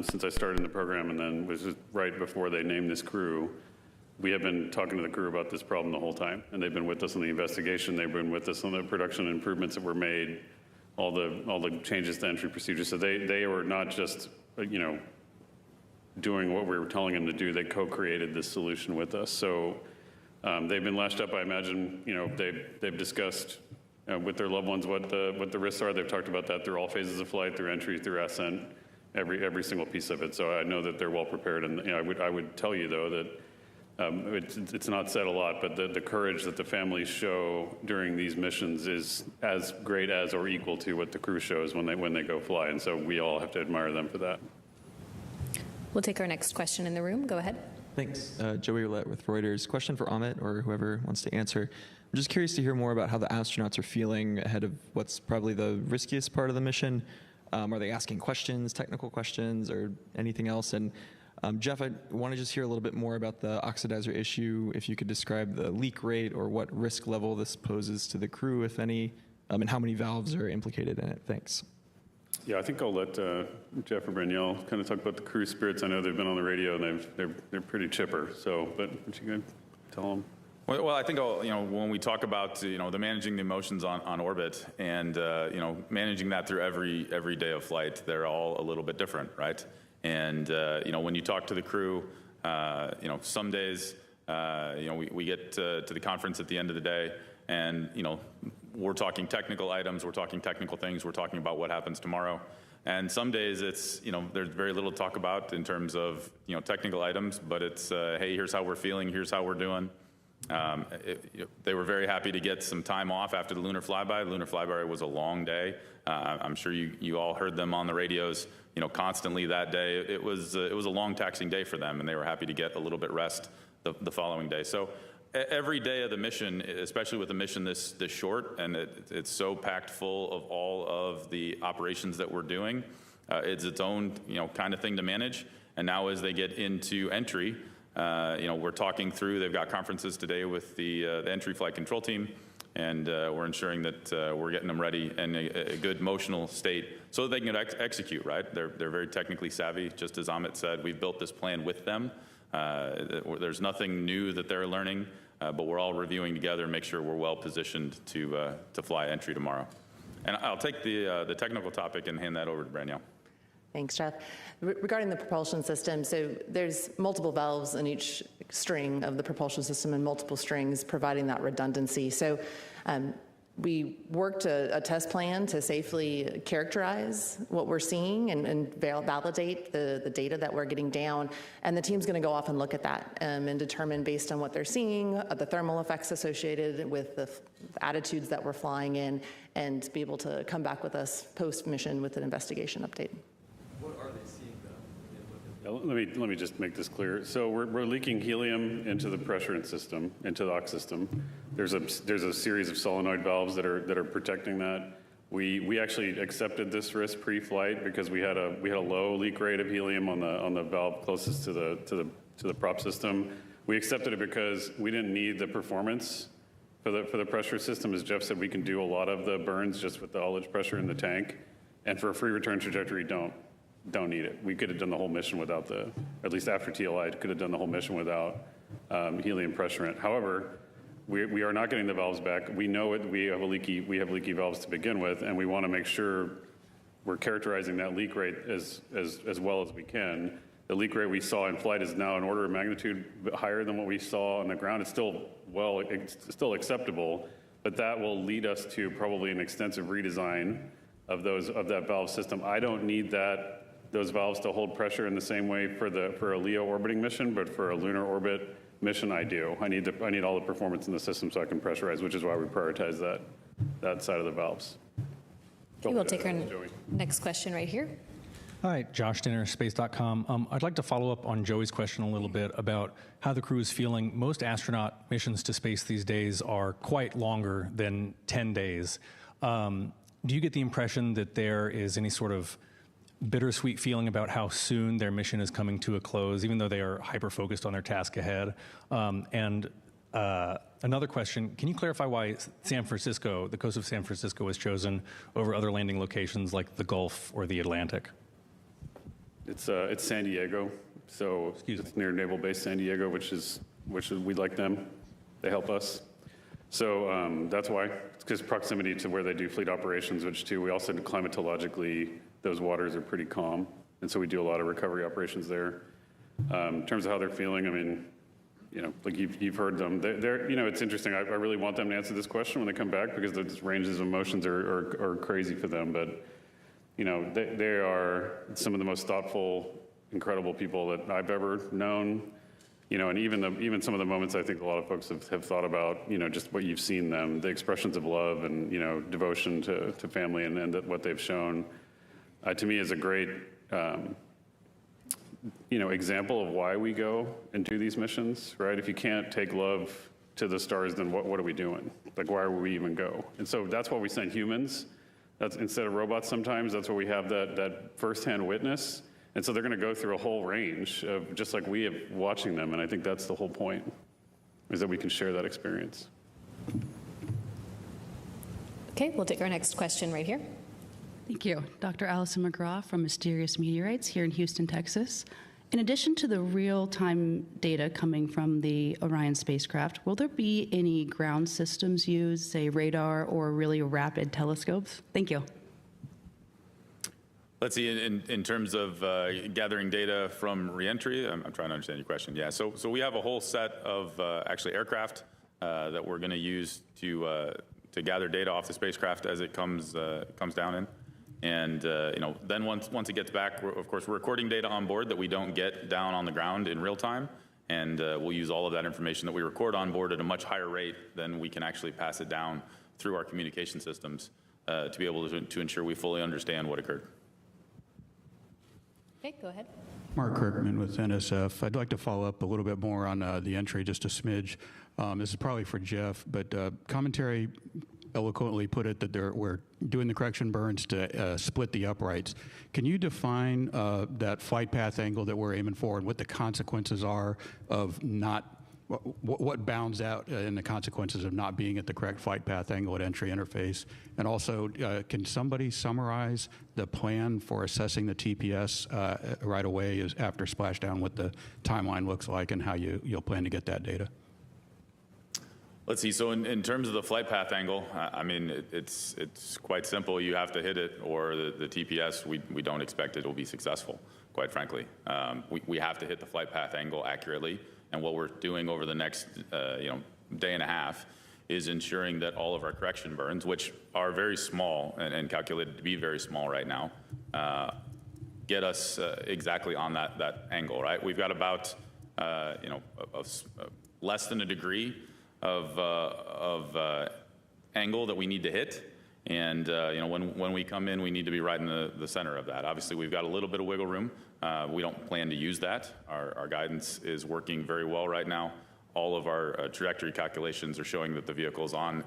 since I started in the program and then was just right before they named this crew, we have been talking to the crew about this problem the whole time, and they've been with us in the investigation. They've been with us on the production improvements that were made. all the changes to entry procedures. So they were not just doing what we were telling them to do. They co-created this solution with us. So they've been lashed up. I imagine they've discussed with their loved ones what the risks are. They've talked about that through all phases of flight, through entry, through ascent, every single piece of it. So I know that they're well prepared. And I would tell you though that it's not said a lot, but the courage that the families show during these missions is as great as or equal to what the crew shows when they go fly. And so we all have to admire them for that. We'll take our next question in the room. Go ahead. Thanks. Joey Roulette with Reuters. Question for Amit or whoever wants to answer. I'm just curious to hear more about how the astronauts are feeling ahead of what's probably the riskiest part of the mission. Are they asking questions, technical questions, or anything else? And Jeff, I want to just hear a little bit more about the oxidizer issue. If you could describe the leak rate or what risk level this poses to the crew, if any, and how many valves are implicated in it. Thanks. Yeah, I think I'll let Jeff or Braniel kind of talk about the crew spirits. I know they've been on the radio and they're pretty chipper. So, but what you gonna tell them? Well, I think when we talk about the managing the emotions on orbit and managing that through every day of flight, they're all a little bit different, right? And when you talk to the crew, some days we get to the conference at the end of the day, and we're talking technical items, we're talking technical things, we're talking about what happens tomorrow. And some days it's there's very little to talk about in terms of technical items, but it's hey, here's how we're feeling, here's how we're doing. They were very happy to get some time off after the lunar flyby. The lunar flyby was a long day. I'm sure you all heard them on the radios, constantly that day. It was a long, taxing day for them, and they were happy to get a little bit rest the following day. So every day of the mission, especially with a mission this short, and it's so packed full of all of the operations that we're doing, it's its own kind of thing to manage. And now as they get into entry, we're talking through, they've got conferences today with the entry flight control team, and we're ensuring that we're getting them ready in a good emotional state so that they can execute, right? They're very technically savvy. Just as Amit said, we've built this plan with them. There's nothing new that they're learning, but we're all reviewing together and make sure we're well positioned to fly entry tomorrow. And I'll take the technical topic and hand that over to Braniel. Thanks, Jeff. Regarding the propulsion system, so there's multiple valves in each string of the propulsion system and multiple strings providing that redundancy. So we worked a test plan to safely characterize what we're seeing and validate the data that we're getting down. And the team's going to go off and look at that and determine based on what they're seeing, the thermal effects associated with the attitudes that we're flying in, and be able to come back with us post-mission with an investigation update. What are they seeing, though? Let me just make this clear. So we're leaking helium into the pressure system, into the aux system. There's a series of solenoid valves that are protecting that. We actually accepted this risk pre-flight because we had a low leak rate of helium on the valve closest to the prop system. We accepted it because we didn't need the performance for the pressure system. As Jeff said, we can do a lot of the burns just with the ullage pressure in the tank, and for a free return trajectory, don't need it. We could have done the whole mission without at least after TLI, could have done the whole mission without helium pressurant. However, we are not getting the valves back. We know it. We have leaky valves to begin with, and we want to make sure we're characterizing that leak rate as well as we can. The leak rate we saw in flight is now an order of magnitude higher than what we saw on the ground. It's still acceptable, but that will lead us to probably an extensive redesign of that valve system. I don't need those valves to hold pressure in the same way for a LEO orbiting mission, but for a lunar orbit mission, I do. I need all the performance in the system so I can pressurize, which is why we prioritize that side of the valves. Okay, we'll take our next question right here. Hi, Josh Dinner, space.com. I'd like to follow up on Joey's question a little bit about how the crew is feeling. Most astronaut missions to space these days are quite longer than 10 days. Do you get the impression that there is any sort of bittersweet feeling about how soon their mission is coming to a close, even though they are hyper-focused on their task ahead? Another question, can you clarify why San Francisco, the coast of San Francisco, was chosen over other landing locations like the Gulf or the Atlantic? It's San Diego, it's near Naval Base San Diego, which is we like them. They help us. So that's why, because proximity to where they do fleet operations, which too, we also climatologically, those waters are pretty calm. And so we do a lot of recovery operations there. In terms of how they're feeling, I mean, like you've heard them. They're it's interesting. I really want them to answer this question when they come back because the ranges of emotions are crazy for them. But, they are some of the most thoughtful, incredible people that I've ever known. And even some of the moments I think a lot of folks have thought about, just what you've seen them, the expressions of love and, devotion to family and what they've shown, to me is a great, example of why we go and do these missions, right? If you can't take love to the stars, then what are we doing? Like, why would we even go? And so that's why we send humans. That's instead of robots sometimes, that's why we have that firsthand witness. And so they're going to go through a whole range of just like we have watching them. And I think that's the whole point, is that we can share that experience. Okay, we'll take our next question right here. Thank you. Dr. Allison McGraw from Mysterious Meteorites here in Houston, Texas. In addition to the real-time data coming from the Orion spacecraft, will there be any ground systems used, say radar or really rapid telescopes? Thank you. Let's see, in terms of gathering data from reentry, I'm trying to understand your question. Yeah, so we have a whole set of actually aircraft that we're going to use to gather data off the spacecraft as it comes down in. And then once it gets back, of course, we're recording data on board that we don't get down on the ground in real time. And we'll use all of that information that we record on board at a much higher rate than we can actually pass it down through our communication systems to be able to ensure we fully understand what occurred. Okay, go ahead. Mark Kirkman with NSF. I'd like to follow up a little bit more on the entry, just a smidge. This is probably for Jeff, but commentary eloquently put it that we're doing the correction burns to split the uprights. Can you define that flight path angle that we're aiming for and what the consequences are of not, what bounds out in the consequences of not being at the correct flight path angle at entry interface? And also, can somebody summarize the plan for assessing the TPS right away after splashdown, what the timeline looks like and how you'll plan to get that data? Let's see, so in terms of the flight path angle, I mean, it's quite simple. You have to hit it, or the TPS, we don't expect it will be successful, quite frankly. We have to hit the flight path angle accurately, and what we're doing over the next day and a half is ensuring that all of our correction burns, which are very small and calculated to be very small right now, get us exactly on that angle, right? We've got about less than a degree of angle that we need to hit. And when we come in, we need to be right in the center of that. Obviously, we've got a little bit of wiggle room. We don't plan to use that. Our guidance is working very well right now. All of our trajectory calculations are showing that the vehicle is on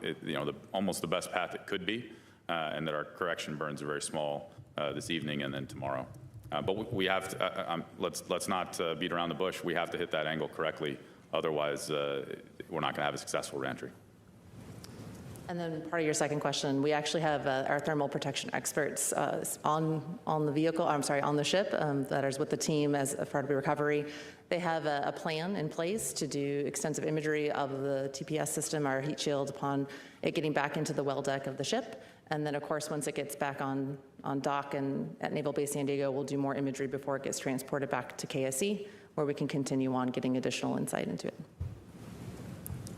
almost the best path it could be, and that our correction burns are very small this evening and then tomorrow. But we have to, let's not beat around the bush. We have to hit that angle correctly. Otherwise, we're not going to have a successful reentry. And then part of your second question, we actually have our thermal protection experts on the vehicle, I'm sorry, on the ship that is with the team as a part of the recovery. They have a plan in place to do extensive imagery of the TPS system, our heat shield, upon it getting back into the well deck of the ship. And then, of course, once it gets back on dock and at Naval Base San Diego, we'll do more imagery before it gets transported back to KSC, where we can continue on getting additional insight into it.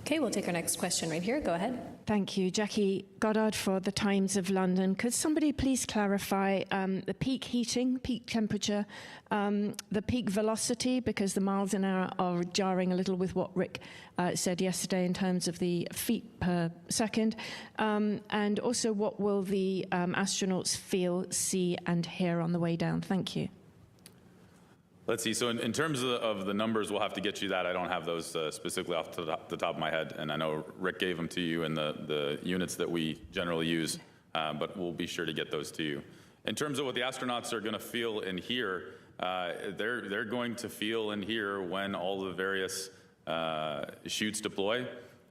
Okay, we'll take our next question right here. Go ahead. Thank you. Jackie Goddard for the Times of London. Could somebody please clarify the peak heating, peak temperature, the peak velocity, because the miles an hour are jarring a little with what Rick said yesterday in terms of the feet per second, and also what will the astronauts feel, see, and hear on the way down? Thank you. Let's see, so in terms of the numbers, we'll have to get you that. I don't have those specifically off the top of my head, and I know Rick gave them to you in the units that we generally use, but we'll be sure to get those to you. In terms of what the astronauts are gonna feel and hear, they're going to feel and hear when all the various chutes deploy,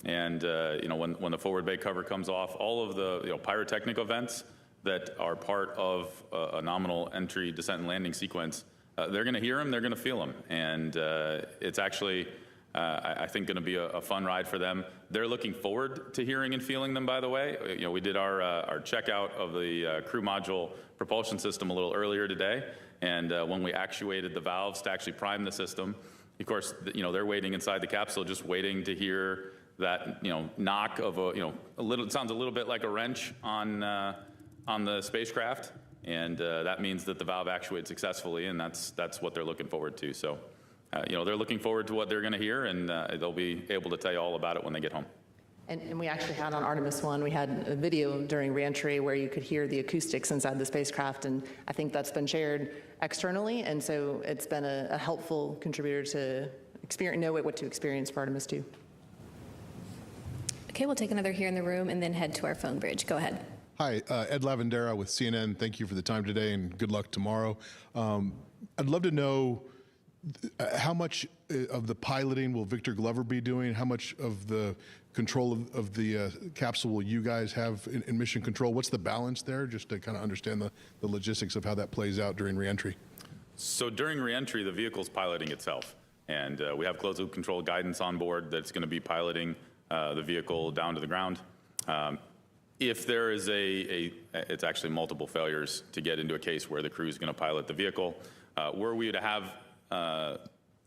and when the forward bay cover comes off, all of the pyrotechnic events that are part of a nominal entry, descent, and landing sequence. They're going to hear them, they're going to feel them, and it's actually I think going to be a fun ride for them. They're looking forward to hearing and feeling them, by the way. We did our checkout of the crew module propulsion system a little earlier today, and when we actuated the valves to actually prime the system, of course, they're waiting inside the capsule, just waiting to hear that, knock of a little, it sounds a little bit like a wrench on the spacecraft, and that means that the valve actuated successfully, and that's what they're looking forward to. So, they're looking forward to what they're going to hear, and they'll be able to tell you all about it when they get home. And we actually had on Artemis I, we had a video during reentry where you could hear the acoustics inside the spacecraft, and I think that's been shared externally, and so it's been a helpful contributor to know what to experience for Artemis II. Okay, we'll take another here in the room and then head to our phone bridge. Go ahead. Hi, Ed Lavandera with CNN. Thank you for the time today and good luck tomorrow. I'd love to know how much of the piloting will Victor Glover be doing? How much of the control of the capsule will you guys have in mission control? What's the balance there, just to kind of understand the logistics of how that plays out during reentry? So during reentry, the vehicle's piloting itself, and we have closed loop control guidance on board that's going to be piloting the vehicle down to the ground. If there is it's actually multiple failures to get into a case where the crew is going to pilot the vehicle. Were we to have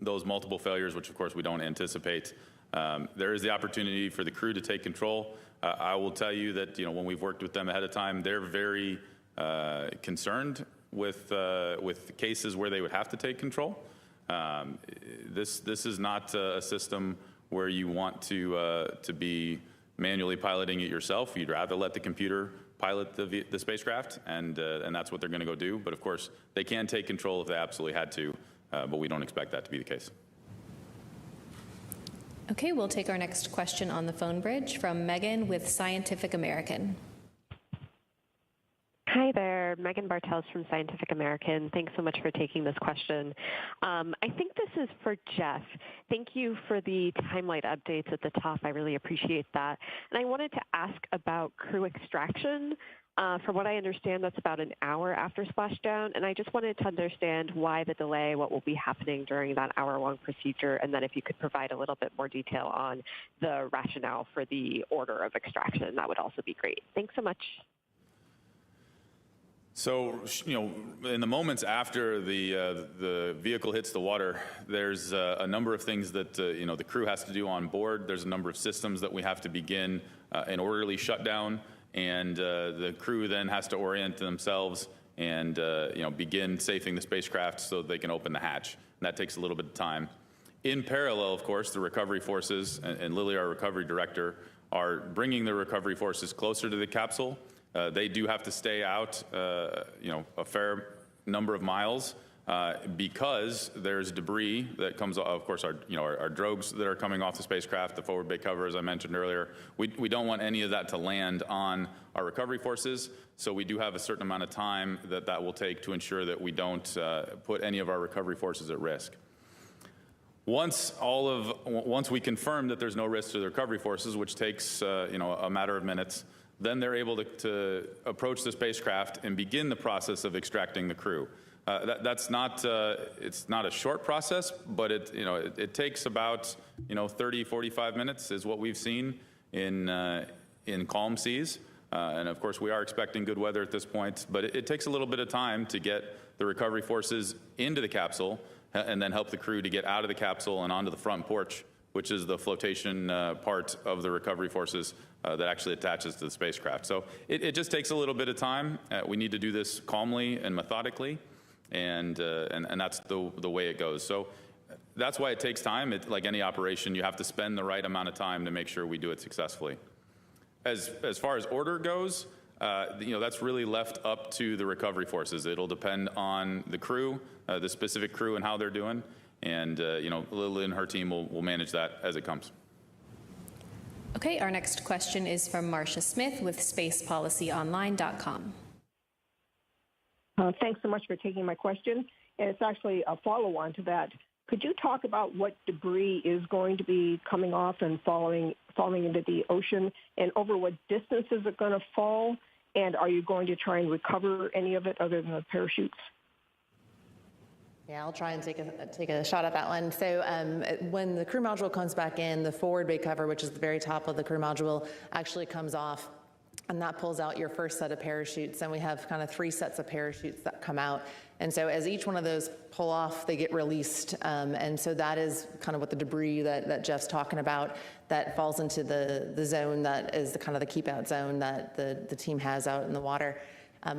those multiple failures, which of course we don't anticipate, there is the opportunity for the crew to take control. I will tell you that when we've worked with them ahead of time, they're very concerned with cases where they would have to take control. This is not a system where you want to be manually piloting it yourself. You'd rather let the computer pilot the spacecraft, and that's what they're going to go do. But of course, they can take control if they absolutely had to, but we don't expect that to be the case. Okay, we'll take our next question on the phone bridge from Megan with Scientific American. Hi there, Megan Bartels from Scientific American. Thanks so much for taking this question. I think this is for Jeff. Thank you for the timeline updates at the top. I really appreciate that. And I wanted to ask about crew extraction. From what I understand, that's about an hour after splashdown. And I just wanted to understand why the delay, what will be happening during that hour-long procedure, and then if you could provide a little bit more detail on the rationale for the order of extraction, that would also be great. Thanks so much. So, in the moments after the vehicle hits the water, there's a number of things that, the crew has to do on board. There's a number of systems that we have to begin an orderly shutdown, and the crew then has to orient themselves and, begin safing the spacecraft so they can open the hatch. And that takes a little bit of time. In parallel, of course, the recovery forces, and Lily, our recovery director, are bringing the recovery forces closer to the capsule. They do have to stay out, a fair number of miles because there's debris that comes, of course, our drogues that are coming off the spacecraft, the forward bay cover, as I mentioned earlier. We don't want any of that to land on our recovery forces, so we do have a certain amount of time that will take to ensure that we don't put any of our recovery forces at risk. Once we confirm that there's no risk to the recovery forces, which takes a matter of minutes, then they're able to approach the spacecraft and begin the process of extracting the crew. That's not it's not a short process, but it takes about 30, 45 minutes is what we've seen in calm seas. And of course, we are expecting good weather at this point, but it takes a little bit of time to get the recovery forces into the capsule and then help the crew to get out of the capsule and onto the front porch, which is the flotation part of the recovery forces that actually attaches to the spacecraft. So it just takes a little bit of time. We need to do this calmly and methodically, and that's the way it goes. So that's why it takes time. Like any operation, you have to spend the right amount of time to make sure we do it successfully. As far as order goes, that's really left up to the recovery forces. It'll depend on the crew, the specific crew, and how they're doing. And, Lily and her team will manage that as it comes. Okay, our next question is from Marcia Smith with spacepolicyonline.com. Thanks so much for taking my question. And it's actually a follow-on to that. Could you talk about what debris is going to be coming off and falling into the ocean, and over what distance is it going to fall? And are you going to try and recover any of it other than the parachutes? Yeah, I'll try and take a shot at that one. So when the crew module comes back in, the forward bay cover, which is the very top of the crew module, actually comes off, and that pulls out your first set of parachutes. And we have kind of 3 sets of parachutes that come out. And so as each one of those pull off, they get released. And so that is kind of what the debris that Jeff's talking about that falls into the zone that is the kind of the keep out zone that the team has out in the water.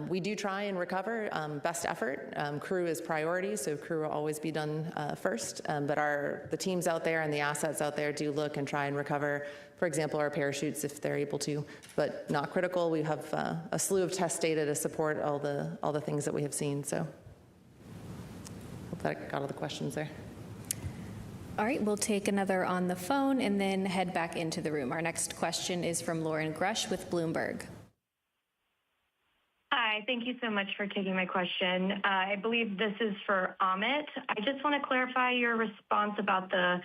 We do try and recover best effort. Crew is priority, so crew will always be done first. But the teams out there and the assets out there do look and try and recover, for example, our parachutes if they're able to, but not critical. We have a slew of test data to support all the things that we have seen. So hope that got all the questions there. All right, we'll take another on the phone and then head back into the room. Our next question is from Lauren Grush with Bloomberg. Hi, thank you so much for taking my question. I believe this is for Amit. I just want to clarify your response about the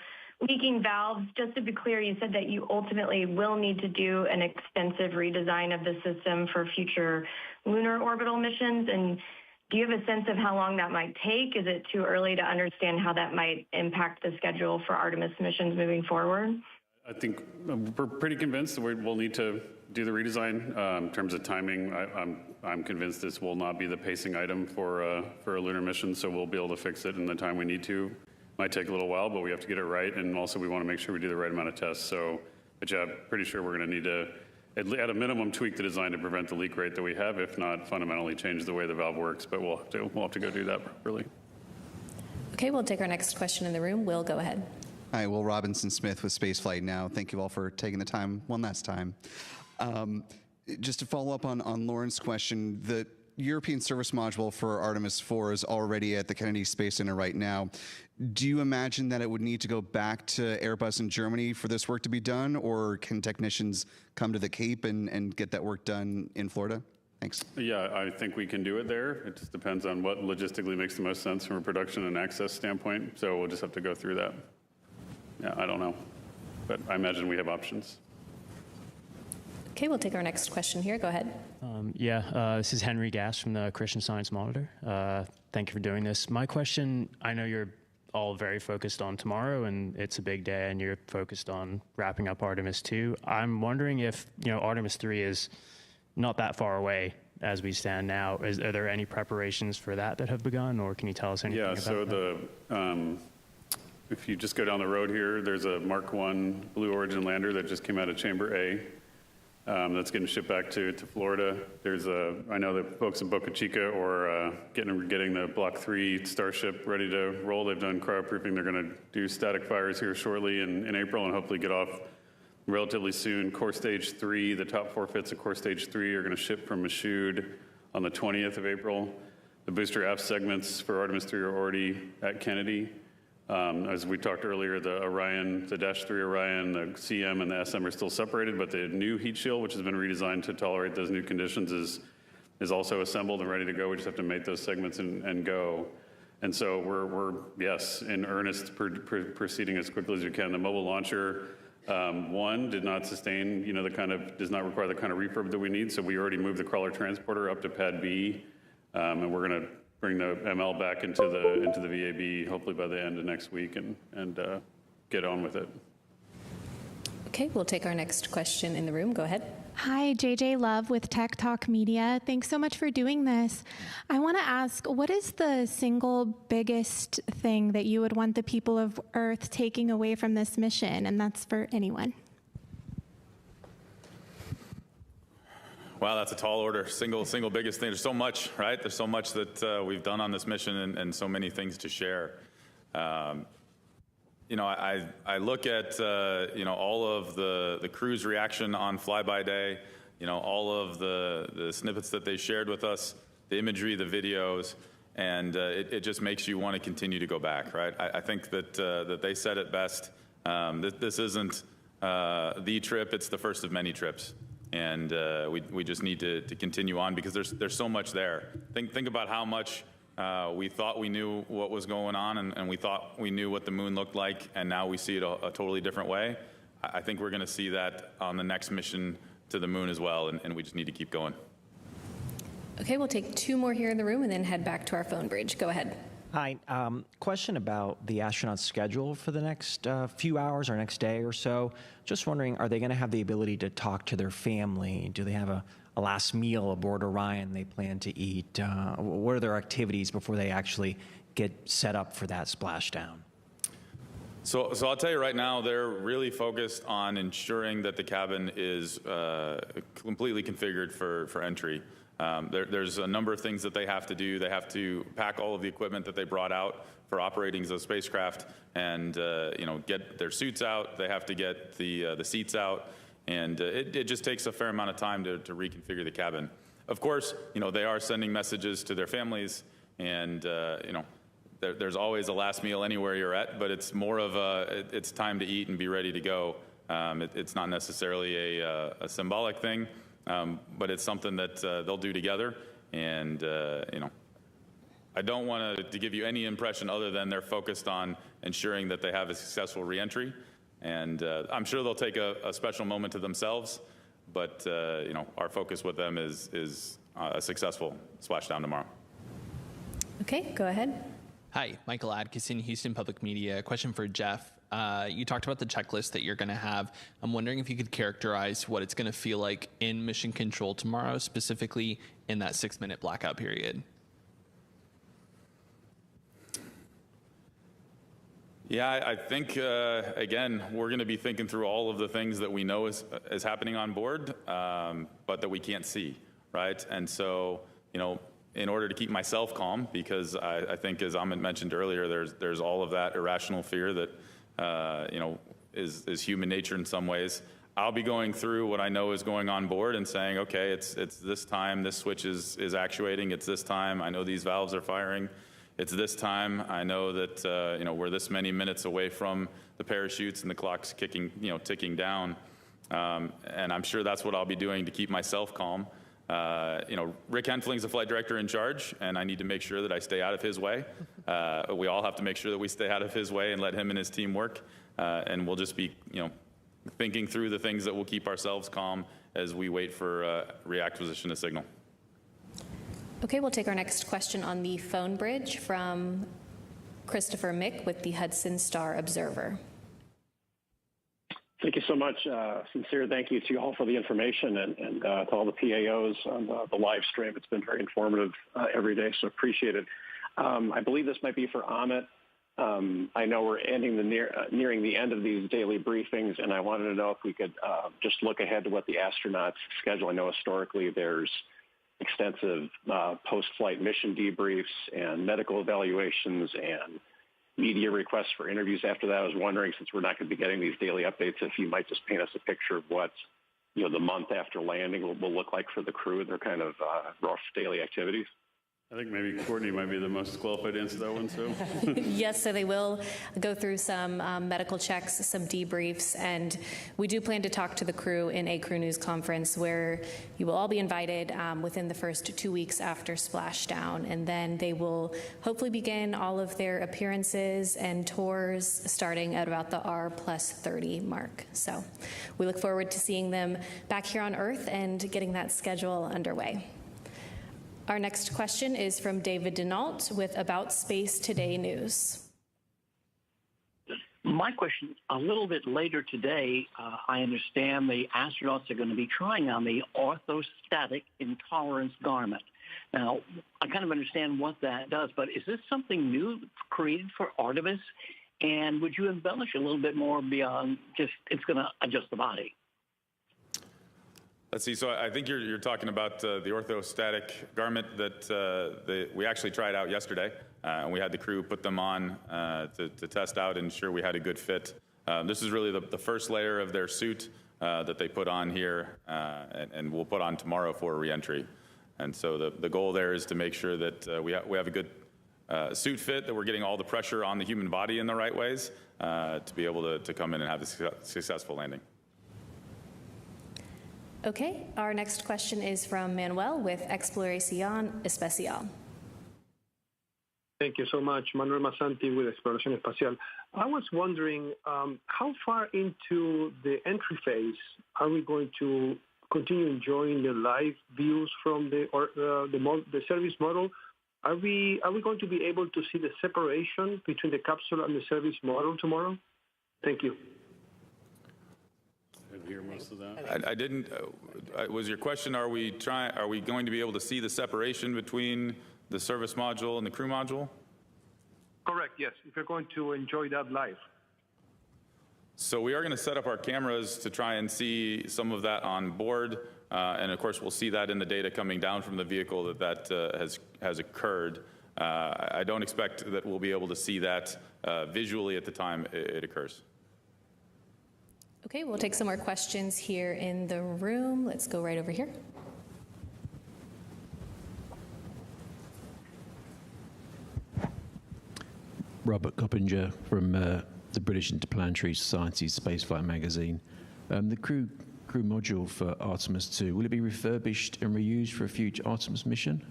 leaking valves. Just to be clear, you said that you ultimately will need to do an extensive redesign of the system for future lunar orbital missions. And do you have a sense of how long that might take? Is it too early to understand how that might impact the schedule for Artemis missions moving forward? I think we're pretty convinced that we'll need to do the redesign. In terms of timing, I'm convinced this will not be the pacing item for a lunar mission, so we'll be able to fix it in the time we need to. Might take a little while, but we have to get it right, and also we want to make sure we do the right amount of tests. So, but yeah, I'm pretty sure we're going to need to, at a minimum, tweak the design to prevent the leak rate that we have, if not fundamentally change the way the valve works. But we'll have to go do that properly. Okay, we'll take our next question in the room. Will, go ahead. Hi, Will Robinson-Smith with Spaceflight Now. Thank you all for taking the time one last time. Just to follow up on Lauren's question, the European service module for Artemis IV is already at the Kennedy Space Center right now. Do you imagine that it would need to go back to Airbus in Germany for this work to be done, or can technicians come to the Cape and get that work done in Florida? Thanks. Yeah, I think we can do it there. It just depends on what logistically makes the most sense from a production and access standpoint. So we'll just have to go through that. Yeah, I don't know, but I imagine we have options. Okay, we'll take our next question here. Go ahead. This is Henry Gass from the Christian Science Monitor. Thank you for doing this. My question, I know you're all very focused on tomorrow, and it's a big day, and you're focused on wrapping up Artemis II. I'm wondering if, Artemis III is not that far away as we stand now. Are there any preparations for that have begun, or can you tell us anything about that? Yeah, so if you just go down the road here, there's a Mark I Blue Origin lander that just came out of Chamber A. That's getting shipped back to Florida. I know that folks in Boca Chica are getting the Block 3 Starship ready to roll. They've done cryoproofing. They're going to do static fires here shortly in April and hopefully get off relatively soon. Core Stage 3, the top 4 fits of Core Stage 3 are going to ship from Michoud on the 20th of April. The booster aft segments for Artemis III are already at Kennedy. As we talked earlier, the Orion, the Dash 3 Orion, the CM and the SM are still separated, but the new heat shield, which has been redesigned to tolerate those new conditions, is also assembled and ready to go. We just have to make those segments and go. And so we're yes, in earnest, proceeding as quickly as we can. The mobile launcher, one, did not sustain, does not require the kind of refurb that we need. So we already moved the crawler transporter up to Pad B, and we're going to bring the ML back into the VAB hopefully by the end of next week and get on with it. Okay, we'll take our next question in the room. Go ahead. Hi, JJ Love with Tech Talk Media. Thanks so much for doing this. I want to ask, what is the single biggest thing that you would want the people of Earth taking away from this mission? And that's for anyone. Wow, that's a tall order. Single biggest thing. There's so much, right? There's so much that we've done on this mission and so many things to share. I look at, all of the crew's reaction on flyby day, all of the snippets that they shared with us, the imagery, the videos, and it just makes you want to continue to go back, right? I think that they said it best. This isn't the trip, it's the first of many trips. And we just need to continue on because there's so much there. Think about how much we thought we knew what was going on and we thought we knew what the moon looked like, and now we see it a totally different way. I think we're going to see that on the next mission to the moon as well, and we just need to keep going. Okay, we'll take 2 more here in the room and then head back to our phone bridge. Go ahead. Hi. Question about the astronauts' schedule for the next few hours or next day or so. Just wondering, are they going to have the ability to talk to their family? Do they have a last meal aboard Orion they plan to eat? What are their activities before they actually get set up for that splashdown? So I'll tell you right now, they're really focused on ensuring that the cabin is completely configured for entry. There's a number of things that they have to do. They have to pack all of the equipment that they brought out for operating the spacecraft, and get their suits out. They have to get the seats out, and it just takes a fair amount of time to reconfigure the cabin. Of course, they are sending messages to their families, and there's always a last meal anywhere you're at, but it's more of it's time to eat and be ready to go. It's not necessarily a symbolic thing. But it's something that they'll do together, and I don't want to give you any impression other than they're focused on ensuring that they have a successful reentry, and I'm sure they'll take a special moment to themselves, but our focus with them is a successful splashdown tomorrow. Okay, go ahead. Hi, Michael Adkison, Houston Public Media. Question for Jeff. You talked about the checklist that you're going to have. I'm wondering if you could characterize what it's going to feel like in mission control tomorrow, specifically in that 6-minute blackout period. Yeah, I think, again, we're going to be thinking through all of the things that we know is happening on board, but that we can't see, right? And so, in order to keep myself calm, because I think, as Amit mentioned earlier, there's all of that irrational fear that is human nature in some ways. I'll be going through what I know is going on board and saying, okay, it's this time, this switch is actuating, it's this time, I know these valves are firing, it's this time, I know that we're this many minutes away from the parachutes and the clock's ticking down, and I'm sure that's what I'll be doing to keep myself calm. Rick Henfling's the flight director in charge, and I need to make sure that I stay out of his way. We all have to make sure that we stay out of his way and let him and his team work. And we'll just be, thinking through the things that will keep ourselves calm as we wait for reacquisition of signal. Okay, we'll take our next question on the phone bridge from Christopher Mick with the Hudson Star Observer. Thank you so much. Sincere thank you to you all for the information and to all the PAOs on the live stream. It's been very informative every day, so appreciate it. I believe this might be for Amit. I know we're nearing the end of these daily briefings, and I wanted to know if we could just look ahead to what the astronauts schedule. I know historically there's extensive post-flight mission debriefs and medical evaluations and media requests for interviews after that. I was wondering, since we're not going to be getting these daily updates, if you might just paint us a picture of what the month after landing will look like for the crew, their kind of rough daily activities. I think maybe Courtney might be the most qualified to answer that one, so. Yes, so they will go through some medical checks, some debriefs, and we do plan to talk to the crew in a crew news conference where you will all be invited within the first 2 weeks after splashdown, and then they will hopefully begin all of their appearances and tours starting at about the R+30 mark. So we look forward to seeing them back here on Earth and getting that schedule underway. Our next question is from David Denault with About Space Today News. My question, a little bit later today, I understand the astronauts are going to be trying on the orthostatic intolerance garment. Now, I kind of understand what that does, but is this something new created for Artemis? And would you embellish a little bit more beyond just it's going to adjust the body? Let's see. So I think you're talking about the orthostatic garment that we actually tried out yesterday, and we had the crew put them on to test out and ensure we had a good fit. This is really the first layer of their suit that they put on here, and we'll put on tomorrow for reentry. And so the goal there is to make sure that we have a good suit fit, that we're getting all the pressure on the human body in the right ways to be able to come in and have a successful landing. Okay, our next question is from Manuel with Exploración Especial. Thank you so much. Manuel Masanti with Exploración Espacial. I was wondering how far into the entry phase are we going to continue enjoying the live views from the service model? Are we going to be able to see the separation between the capsule and the service module tomorrow? Thank you. I didn't hear most of that. I didn't. Was your question? Are we going to be able to see the separation between the service module and the crew module? Correct. Yes. If you're going to enjoy that live. So we are going to set up our cameras to try and see some of that on board. And of course, we'll see that in the data coming down from the vehicle that has occurred. I don't expect that we'll be able to see that visually at the time it occurs. Okay, we'll take some more questions here in the room. Let's go right over here. Robert Coppinger from the British Interplanetary Society's Spaceflight magazine. The crew module for Artemis II, will it be refurbished and reused for a future Artemis mission?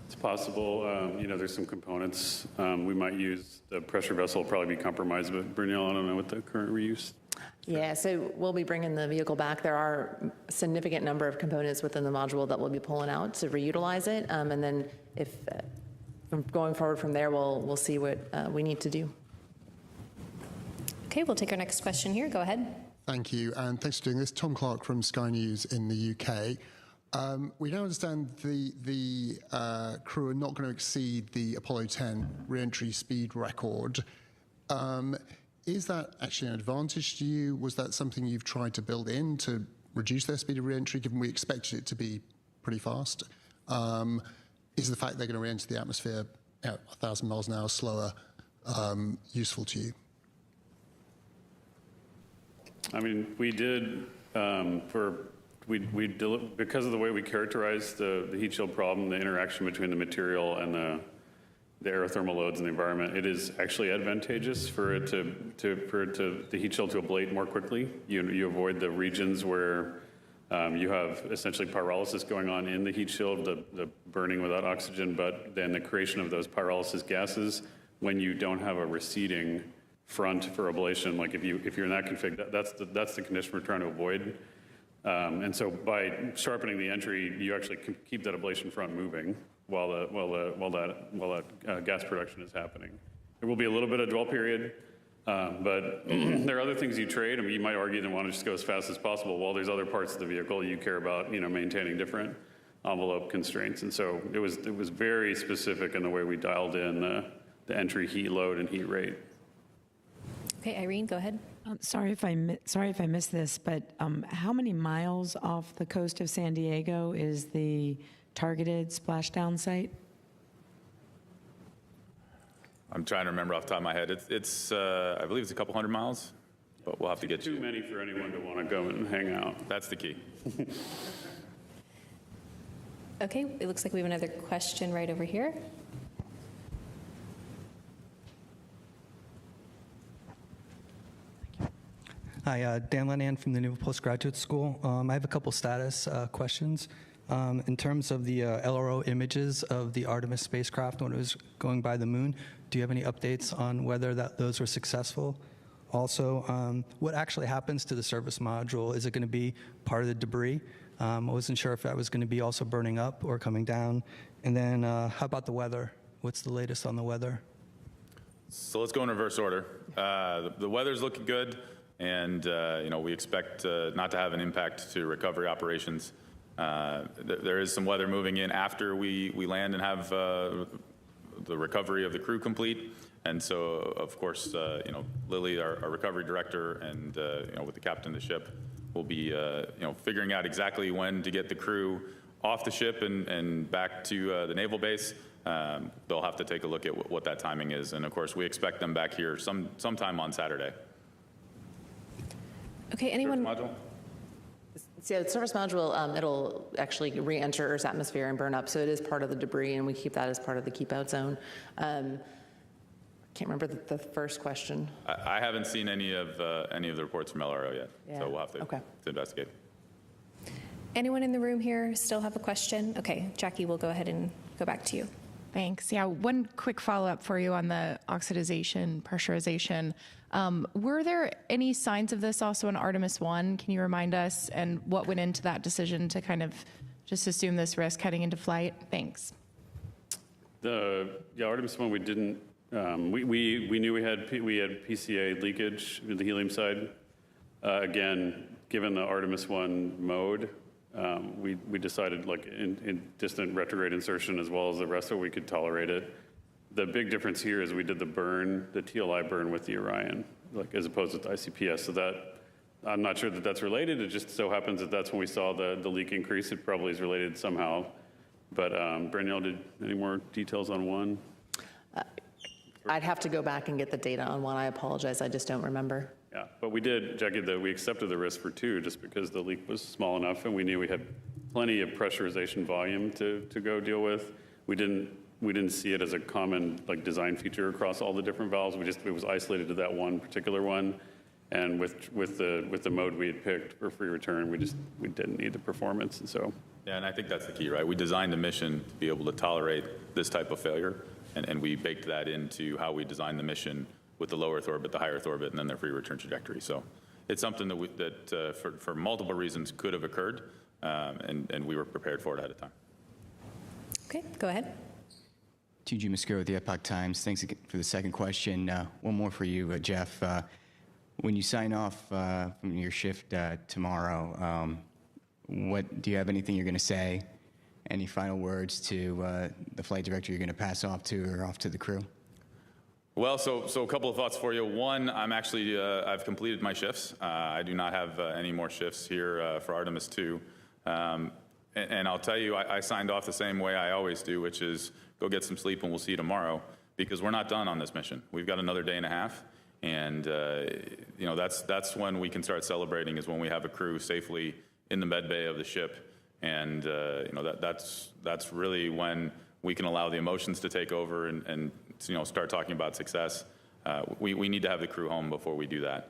It's possible. There's some components we might use. The pressure vessel will probably be compromised, but Brunel, I don't know what the current reuse. Yeah, so we'll be bringing the vehicle back. There are a significant number of components within the module that we'll be pulling out to reutilize it. And then if going forward from there, we'll see what we need to do. Okay, we'll take our next question here. Go ahead. Thank you, and thanks for doing this. Tom Clark from Sky News in the UK. We now understand the crew are not going to exceed the Apollo 10 re-entry speed record. Is that actually an advantage to you? Was that something you've tried to build in to reduce their speed of re-entry, given we expected it to be pretty fast? Is the fact they're going to re-enter the atmosphere at 1,000 miles an hour slower useful to you? I mean, we did because of the way we characterized the heat shield problem, the interaction between the material and the aerothermal loads in the environment, it is actually advantageous for the heat shield to ablate more quickly. You avoid the regions where you have essentially pyrolysis going on in the heat shield, the burning without oxygen, but then the creation of those pyrolysis gases when you don't have a receding front for ablation. Like if you're in that config, that's the condition we're trying to avoid. And so by sharpening the entry, you actually keep that ablation front moving while that gas production is happening. There will be a little bit of dwell period, but there are other things you trade. I mean, you might argue they want to just go as fast as possible. While there's other parts of the vehicle you care about, maintaining different envelope constraints. And so it was very specific in the way we dialed in the entry heat load and heat rate. Okay, Irene, go ahead. Sorry if I missed this, but how many miles off the coast of San Diego is the targeted splashdown site? I'm trying to remember off the top of my head. It's I believe it's a couple hundred miles, but we'll have to get too many for anyone to want to go and hang out. That's the key. Okay, it looks like we have another question right over here. Hi, Dan Lenan from the Naval Postgraduate School. I have a couple status questions. In terms of the LRO images of the Artemis spacecraft when it was going by the moon, do you have any updates on whether those were successful? Also, what actually happens to the service module? Is it going to be part of the debris? I wasn't sure if that was going to be also burning up or coming down. And then how about the weather? What's the latest on the weather? So let's go in reverse order. The weather's looking good. And we expect not to have an impact to recovery operations. There is some weather moving in after we land and have the recovery of the crew complete. And so, of course, Lily, our recovery director, and with the captain of the ship, will be figuring out exactly when to get the crew off the ship and back to the naval base. They'll have to take a look at what that timing is. And of course, we expect them back here sometime on Saturday. Okay, anyone? Service module? So the service module, it'll actually re-enter Earth's atmosphere and burn up. So it is part of the debris, and we keep that as part of the keep-out zone. Can't remember the first question. I haven't seen any of the reports from LRO yet, so we'll have to investigate. Anyone in the room here still have a question? Okay, Jackie, we'll go ahead and go back to you. Thanks. Yeah, one quick follow-up for you on the oxidization, pressurization. Were there any signs of this also in Artemis I? Can you remind us, and what went into that decision to kind of just assume this risk heading into flight? Thanks. Artemis 1, we didn't. We knew we had PCA leakage in the helium side. Again, given the Artemis 1 mode, we decided, like in distant retrograde insertion as well as the rest of it, we could tolerate it. The big difference here is we did the TLI burn with the Orion, like as opposed to ICPS. So that I'm not sure that that's related. It just so happens that that's when we saw the leak increase. It probably is related somehow. But Branielle, did any more details on 1? I'd have to go back and get the data on 1. I apologize. I just don't remember. Yeah, but we did, Jackie, we accepted the risk for 2 just because the leak was small enough and we knew we had plenty of pressurization volume to go deal with. We didn't see it as a common design feature across all the different valves. It was isolated to that one particular one. And with the mode we had picked for free return, we didn't need the performance, and so. Yeah, and I think that's the key, right? We designed the mission to be able to tolerate this type of failure, and we baked that into how we designed the mission with the low Earth orbit, the high Earth orbit, and then their free return trajectory. So it's something that for multiple reasons could have occurred, and we were prepared for it ahead of time. Okay, go ahead. TG Musco with the Epoch Times. Thanks again for the second question. One more for you, Jeff. When you sign off from your shift tomorrow, do you have anything you're going to say? Any final words to the flight director you're going to pass off to or off to the crew? Well, so a couple of thoughts for you. One, I'm actually, I've completed my shifts. I do not have any more shifts here for Artemis II. And I'll tell you, I signed off the same way I always do, which is go get some sleep and we'll see you tomorrow, because we're not done on this mission. We've got another day and a half. And, that's when we can start celebrating, is when we have a crew safely in the med bay of the ship. And, that's really when we can allow the emotions to take over and start talking about success. We need to have the crew home before we do that.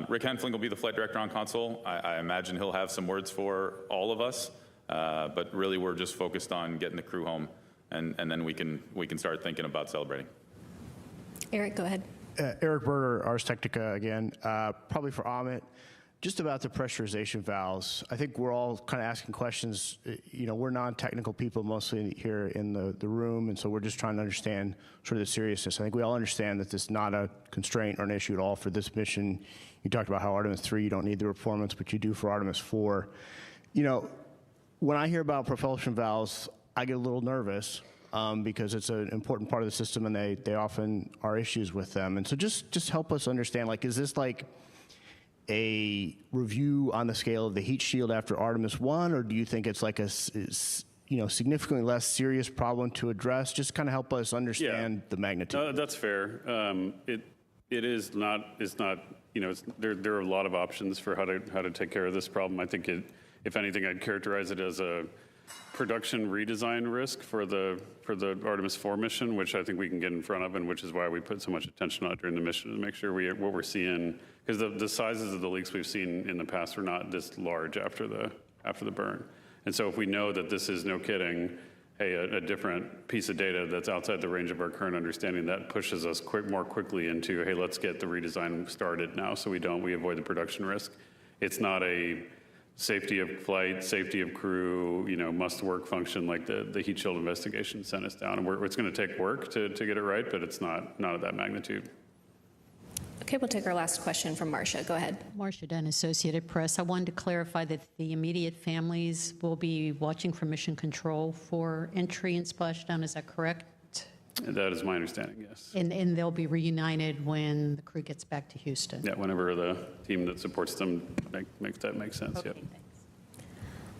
Rick Henfling will be the flight director on console. I imagine he'll have some words for all of us, but really we're just focused on getting the crew home, and then we can start thinking about celebrating. Eric, go ahead. Eric Berger, Ars Technica again. Probably for Amit, just about the pressurization valves. I think we're all kind of asking questions. We're non-technical people mostly here in the room, and so we're just trying to understand sort of the seriousness. I think we all understand that this is not a constraint or an issue at all for this mission. You talked about how Artemis 3, you don't need the performance, but you do for Artemis 4. When I hear about propulsion valves, I get a little nervous. Because it's an important part of the system, and they often are issues with them. And so just help us understand, is this like a review on the scale of the heat shield after Artemis 1, or do you think it's like a significantly less serious problem to address? Just kind of help us understand the magnitude. That's fair. It is not. It's not. There are a lot of options for how to take care of this problem. I think if anything, I'd characterize it as a production redesign risk for the Artemis 4 mission, which I think we can get in front of, and which is why we put so much attention on it during the mission, to make sure what we're seeing, because the sizes of the leaks we've seen in the past are not this large after the burn. And so if we know that this is, no kidding, a different piece of data that's outside the range of our current understanding, that pushes us more quickly into, hey, let's get the redesign started now so we avoid the production risk. It's not a safety of flight, safety of crew, must-work function like the heat shield investigation sent us down. And it's going to take work to get it right, but it's not of that magnitude. Okay, we'll take our last question from Marcia. Go ahead. Marcia Dunn, Associated Press. I wanted to clarify that the immediate families will be watching for mission control for entry and splashdown. Is that correct? That is my understanding, yes. And they'll be reunited when the crew gets back to Houston? Yeah, whenever the team that supports them makes sense. Okay, yep. Thanks.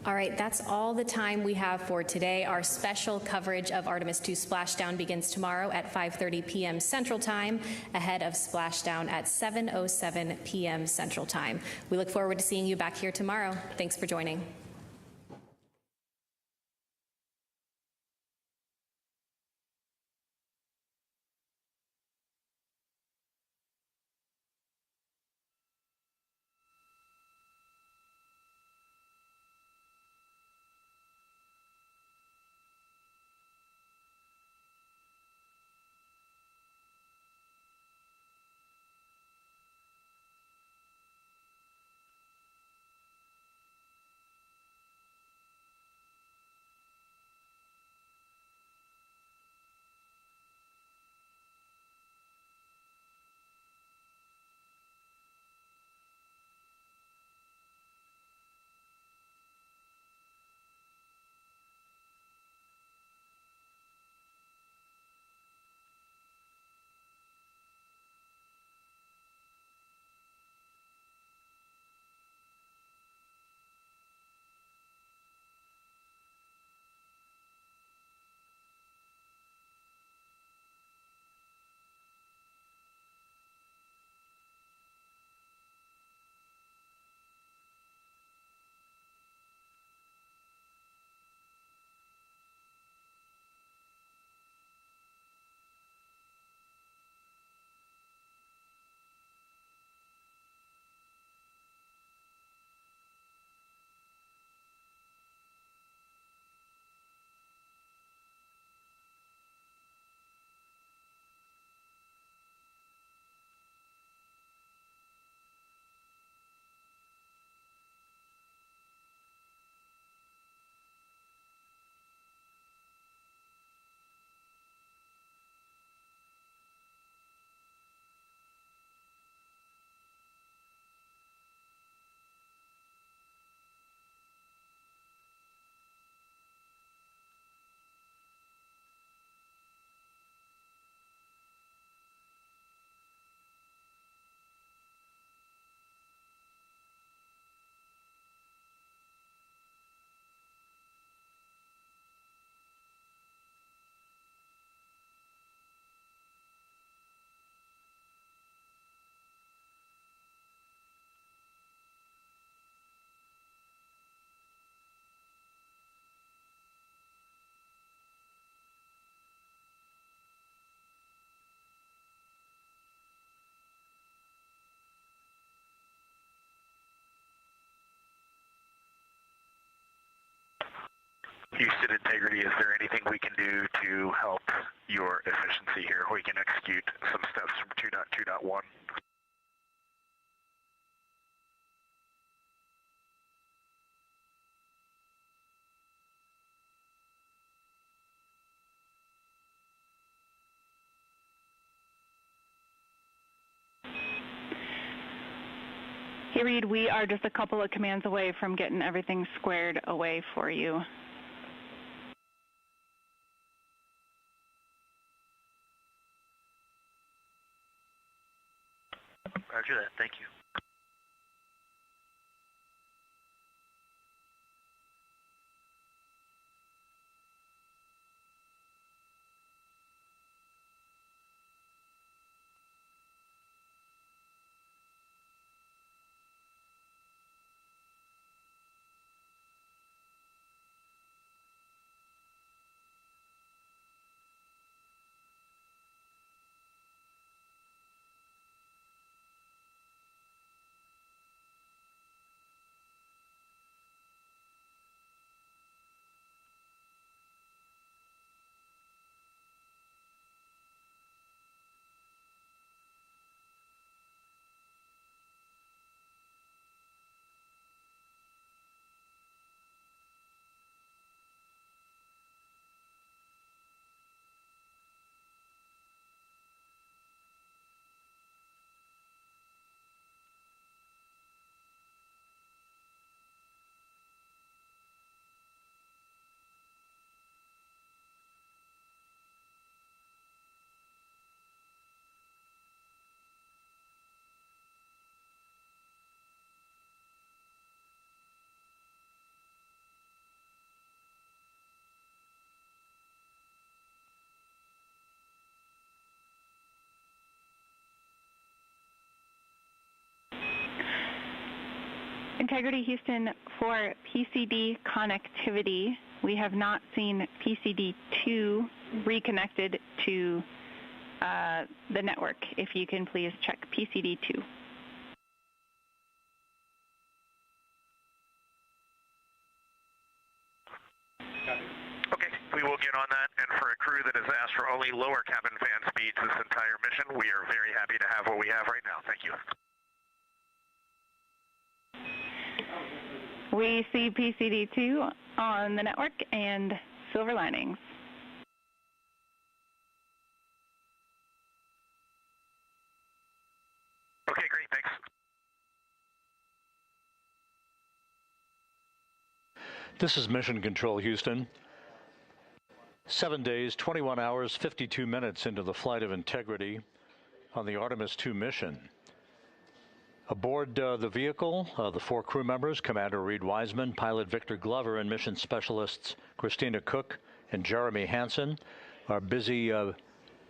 All right, that's all the time we have for today. Our special coverage of Artemis II splashdown begins tomorrow at 5:30 p.m. Central Time, ahead of splashdown at 7:07 p.m. Central Time. We look forward to seeing you back here tomorrow. Thanks for joining. Houston Integrity, is there anything we can do to help your efficiency here? We can execute some steps from 2.2.1. Hey, Reid, we are just a couple of commands away from getting everything squared away for you. Roger that. Thank you. Integrity Houston, for PCD connectivity, we have not seen PCD2 reconnected to the network. If you can please check PCD2. Okay, we will get on that. And for a crew that has asked for only lower cabin fan speeds this entire mission, we are very happy to have what we have right now. Thank you. We see PCD2 on the network and silver linings. Okay, great, thanks. This is Mission Control, Houston. 7 days, 21 hours, 52 minutes into the flight of Integrity on the Artemis II mission. Aboard the vehicle, the 4 crew members, Commander Reid Weisman, Pilot Victor Glover, and mission specialists Christina Koch and Jeremy Hansen are busy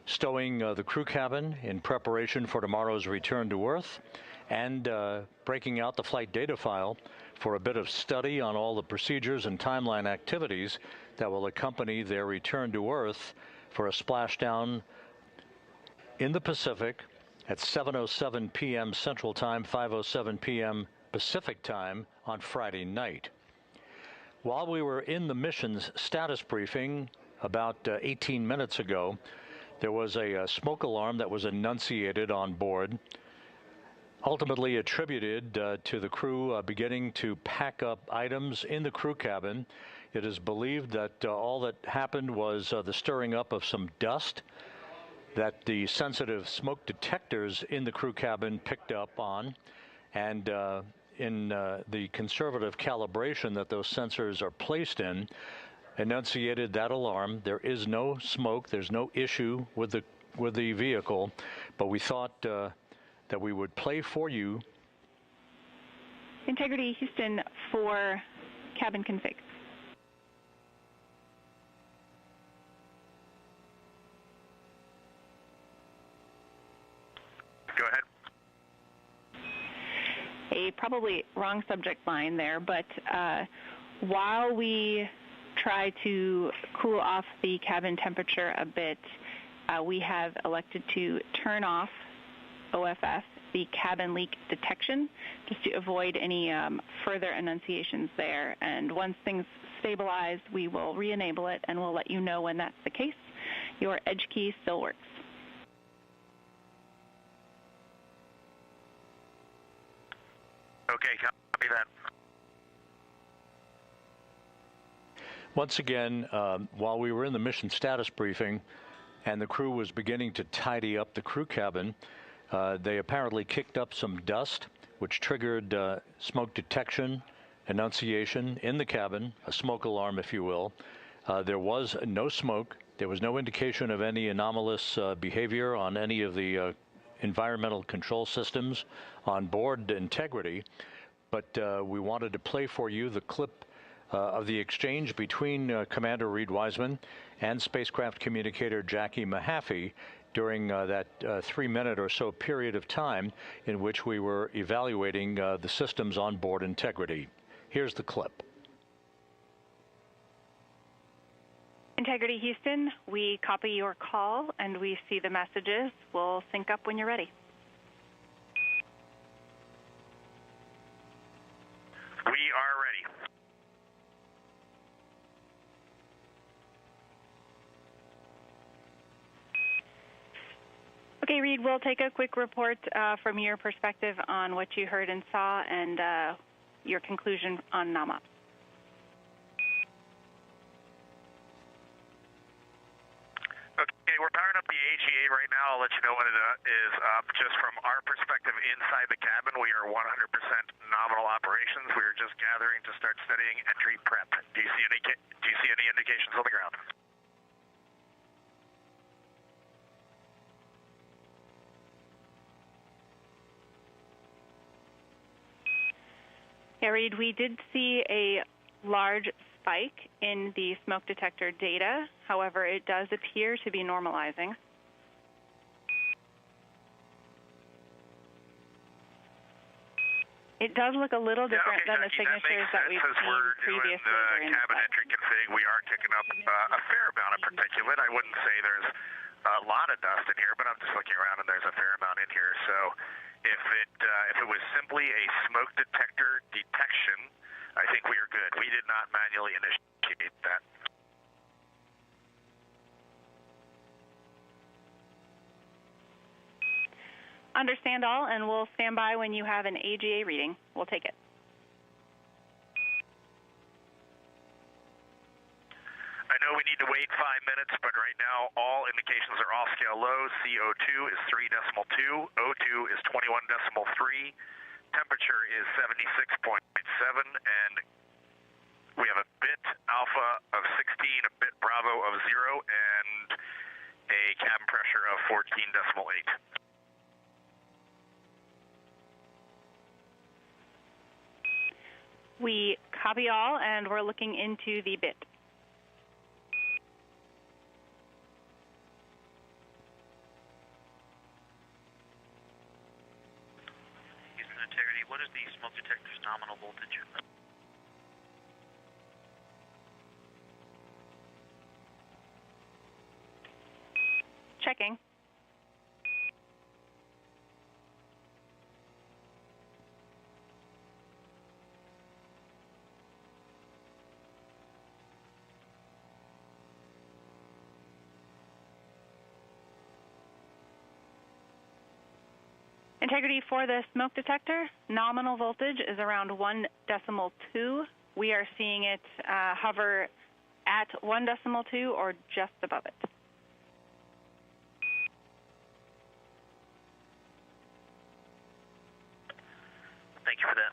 stowing the crew cabin in preparation for tomorrow's return to Earth and breaking out the flight data file for a bit of study on all the procedures and timeline activities that will accompany their return to Earth for a splashdown in the Pacific at 7:07 p.m. Central Time, 5:07 p.m. Pacific Time on Friday night. While we were in the mission's status briefing about 18 minutes ago, there was a smoke alarm that was enunciated on board, ultimately attributed to the crew beginning to pack up items in the crew cabin. It is believed that all that happened was the stirring up of some dust that the sensitive smoke detectors in the crew cabin picked up on, and in the conservative calibration that those sensors are placed in, enunciated that alarm. There is no smoke, there's no issue with the vehicle, but we thought that we would play for you. Integrity Houston for cabin config. Go ahead. A probably wrong subject line there, but while we try to cool off the cabin temperature a bit, we have elected to turn off OFF, the cabin leak detection, just to avoid any further enunciations there. And once things stabilized, we will re-enable it, and we'll let you know when that's the case. Your edge key still works. Okay, copy that. Once again, while we were in the mission status briefing and the crew was beginning to tidy up the crew cabin, they apparently kicked up some dust, which triggered smoke detection, annunciation in the cabin, a smoke alarm, if you will. There was no smoke. There was no indication of any anomalous behavior on any of the environmental control systems on board integrity. But we wanted to play for you the clip of the exchange between Commander Reid Weisman and spacecraft communicator Jackie Mahaffey during that 3-minute or so period of time in which we were evaluating the systems on board integrity. Here's the clip. Integrity Houston, we copy your call and we see the messages. We'll sync up when you're ready. We are ready. Okay, Reid, we'll take a quick report from your perspective on what you heard and saw and your conclusion on NAMA. Okay, we're powering up the AGA right now. I'll let you know when it is up. Just from our perspective inside the cabin, we are 100% nominal operations. We are just gathering to start studying entry prep. Do you see any indications on the ground? Yeah, Reid, we did see a large spike in the smoke detector data. However, it does appear to be normalizing. It does look a little different than the signatures that we've seen previously during the cabin entry config. We are kicking up a fair amount of particulate. I wouldn't say there's a lot of dust in here, but I'm just looking around and there's a fair amount in here. So if it was simply a smoke detector detection, I think we are good. We did not manually initiate that. Understand all, and we'll stand by when you have an AGA reading. We'll take it. I know we need to wait 5 minutes, but right now all indications are off scale low. CO2 is 3.2, O2 is 21.3, temperature is 76.7, and we have a bit alpha of 16, a bit bravo of 0, and a cabin pressure of 14.8. We copy all, and we're looking into the bit. Houston Integrity, what is the smoke detector's nominal voltage? Checking. Integrity for the smoke detector, nominal voltage is around 1.2. We are seeing it hover at 1.2 or just above it. Thank you for that.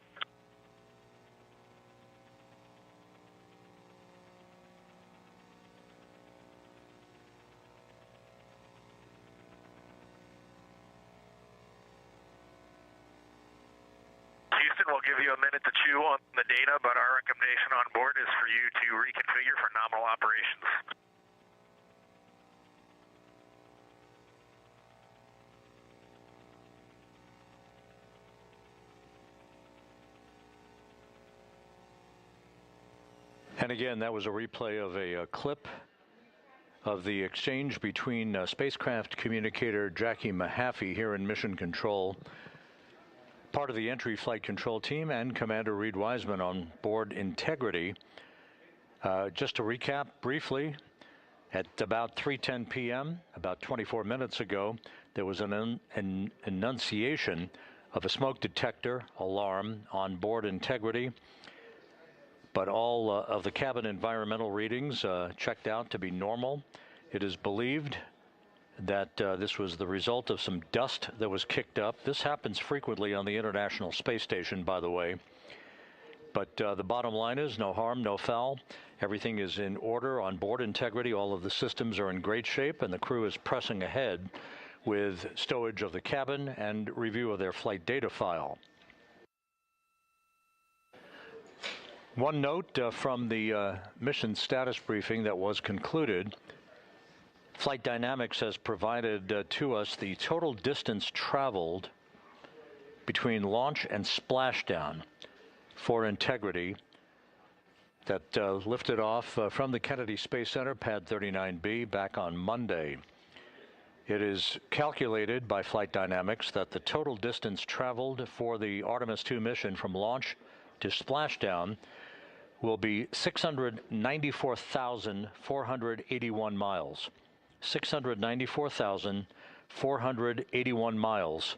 Houston, we'll give you a minute to chew on the data, but our recommendation on board is for you to reconfigure for nominal operations. And again, that was a replay of a clip of the exchange between spacecraft communicator Jackie Mahaffey here in Mission Control, part of the entry flight control team, and Commander Reid Weisman on board Integrity. Just to recap briefly, at about 3:10 p.m., about 24 minutes ago, there was an enunciation of a smoke detector alarm on board Integrity, but all of the cabin environmental readings checked out to be normal. It is believed that this was the result of some dust that was kicked up. This happens frequently on the International Space Station, by the way. But the bottom line is no harm, no foul. Everything is in order on board Integrity. All of the systems are in great shape, and the crew is pressing ahead with stowage of the cabin and review of their flight data file. One note from the mission status briefing that was concluded, Flight Dynamics has provided to us the total distance traveled between launch and splashdown for Integrity that lifted off from the Kennedy Space Center, Pad 39B, back on Monday. It is calculated by Flight Dynamics that the total distance traveled for the Artemis II mission from launch to splashdown will be 694,481 miles. 694,481 miles.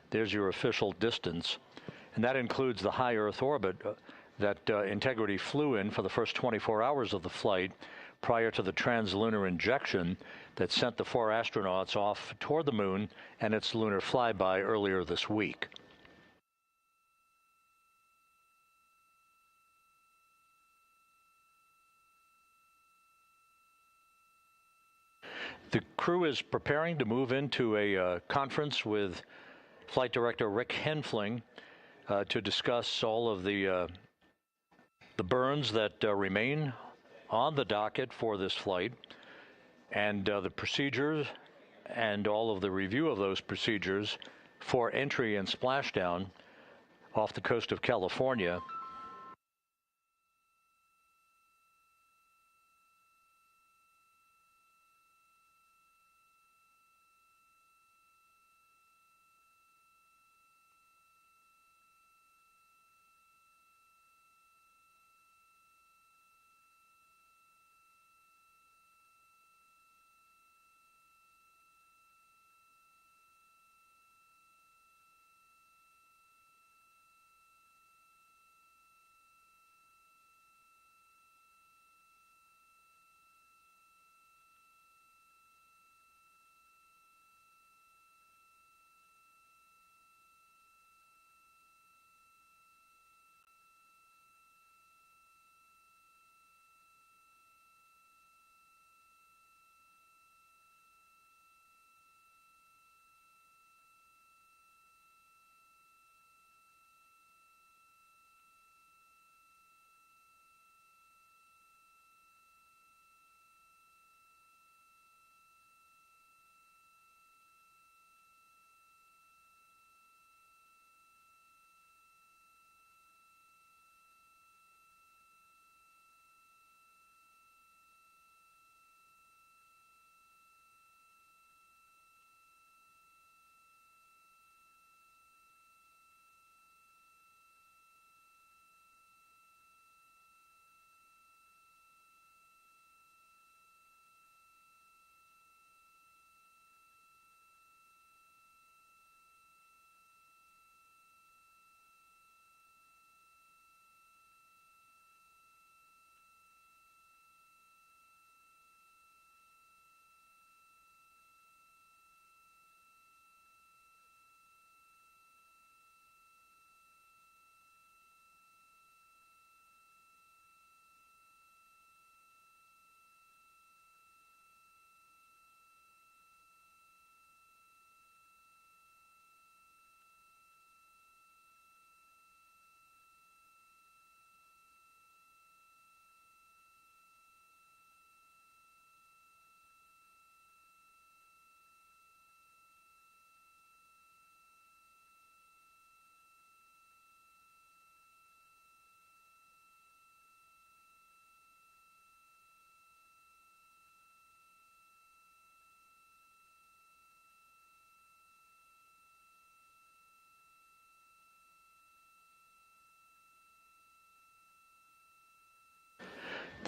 There's your official distance. And that includes the high Earth orbit that Integrity flew in for the first 24 hours of the flight prior to the translunar injection that sent the 4 astronauts off toward the moon and its lunar flyby earlier this week. The crew is preparing to move into a conference with Flight Director Rick Henfling to discuss all of the burns that remain on the docket for this flight and the procedures and all of the review of those procedures for entry and splashdown off the coast of California.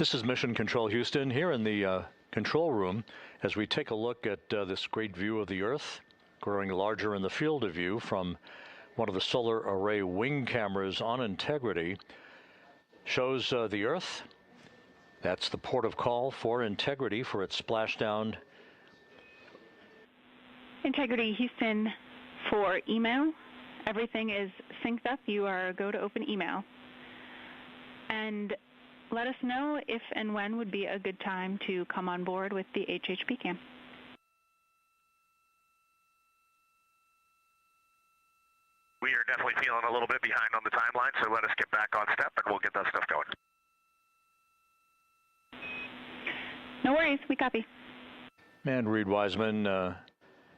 This is Mission Control Houston here in the control room as we take a look at this great view of the Earth, growing larger in the field of view from one of the solar array wing cameras on Integrity. Shows the Earth. That's the port of call for Integrity for its splashdown. Integrity Houston for email. Everything is synced up. You are go to open email. And let us know if and when would be a good time to come on board with the HHP cam. We are definitely feeling a little bit behind on the timeline, so let us get back on step and we'll get that stuff going. No worries, we copy. And Reid Weisman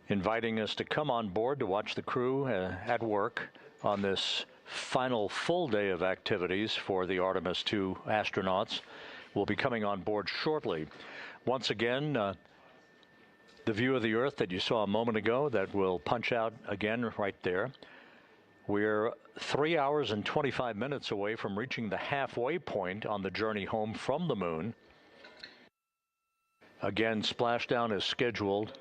inviting us to come on board to watch the crew at work on this final full day of activities for the Artemis II astronauts. Will be coming on board shortly. Once again, the view of the Earth that you saw a moment ago that will punch out again right there. We're 3 hours and 25 minutes away from reaching the halfway point on the journey home from the moon. Again, splashdown is scheduled.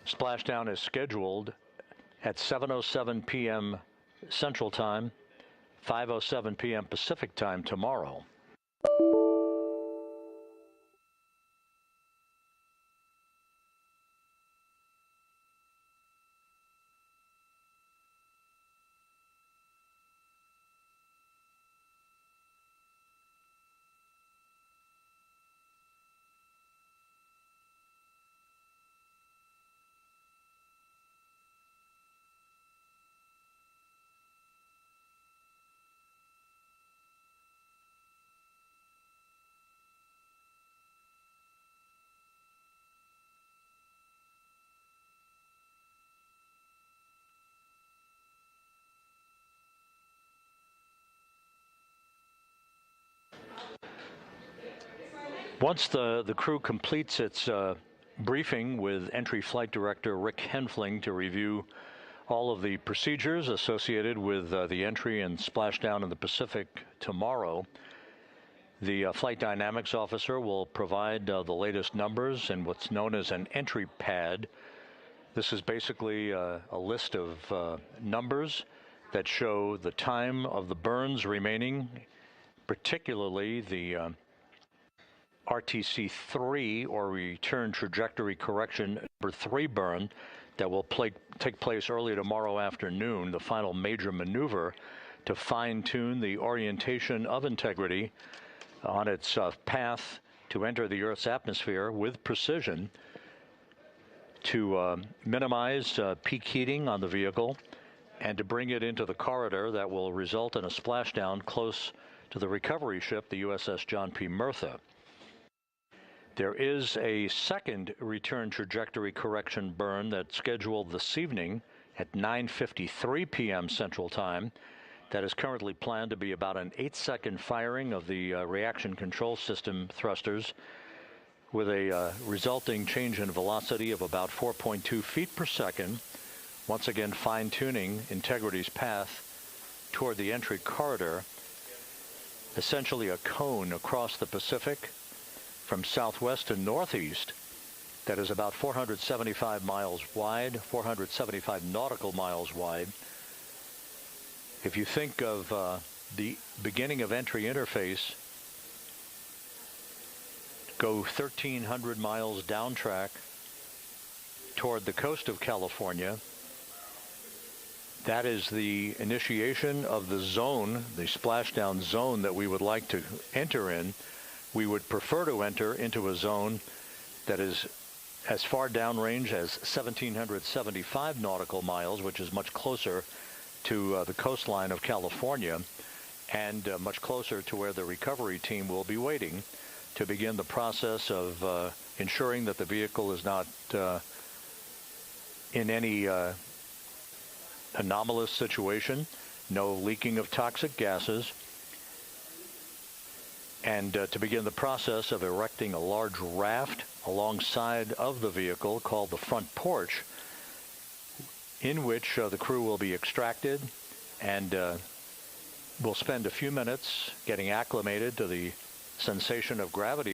Splashdown is scheduled at 7:07 p.m. Central Time, 5:07 p.m. Pacific Time tomorrow. Once the crew completes its briefing with Entry Flight Director Rick Henfling to review all of the procedures associated with the entry and splashdown in the Pacific tomorrow, the Flight Dynamics Officer will provide the latest numbers and what's known as an entry pad. This is basically a list of numbers that show the time of the burns remaining, particularly the RTC3, or Return Trajectory Correction number 3 burn, that will take place early tomorrow afternoon, the final major maneuver to fine-tune the orientation of Integrity on its path to enter the Earth's atmosphere with precision to minimize peak heating on the vehicle and to bring it into the corridor that will result in a splashdown close to the recovery ship, the USS John P. Murtha. There is a second return trajectory correction burn that's scheduled this evening at 9:53 p.m. Central Time. That is currently planned to be about an 8-second firing of the reaction control system thrusters with a resulting change in velocity of about 4.2 feet per second, once again fine-tuning Integrity's path toward the entry corridor, essentially a cone across the Pacific from southwest to northeast that is about 475 miles wide, 475 nautical miles wide. If you think of the beginning of entry interface, go 1,300 miles down track toward the coast of California. That is the initiation of the zone, the splashdown zone that we would like to enter in. We would prefer to enter into a zone that is as far downrange as 1,775 nautical miles, which is much closer to the coastline of California and much closer to where the recovery team will be waiting to begin the process of ensuring that the vehicle is not in any anomalous situation, no leaking of toxic gases, and to begin the process of erecting a large raft alongside of the vehicle called the front porch, in which the crew will be extracted and We'll spend a few minutes getting acclimated to the sensation of gravity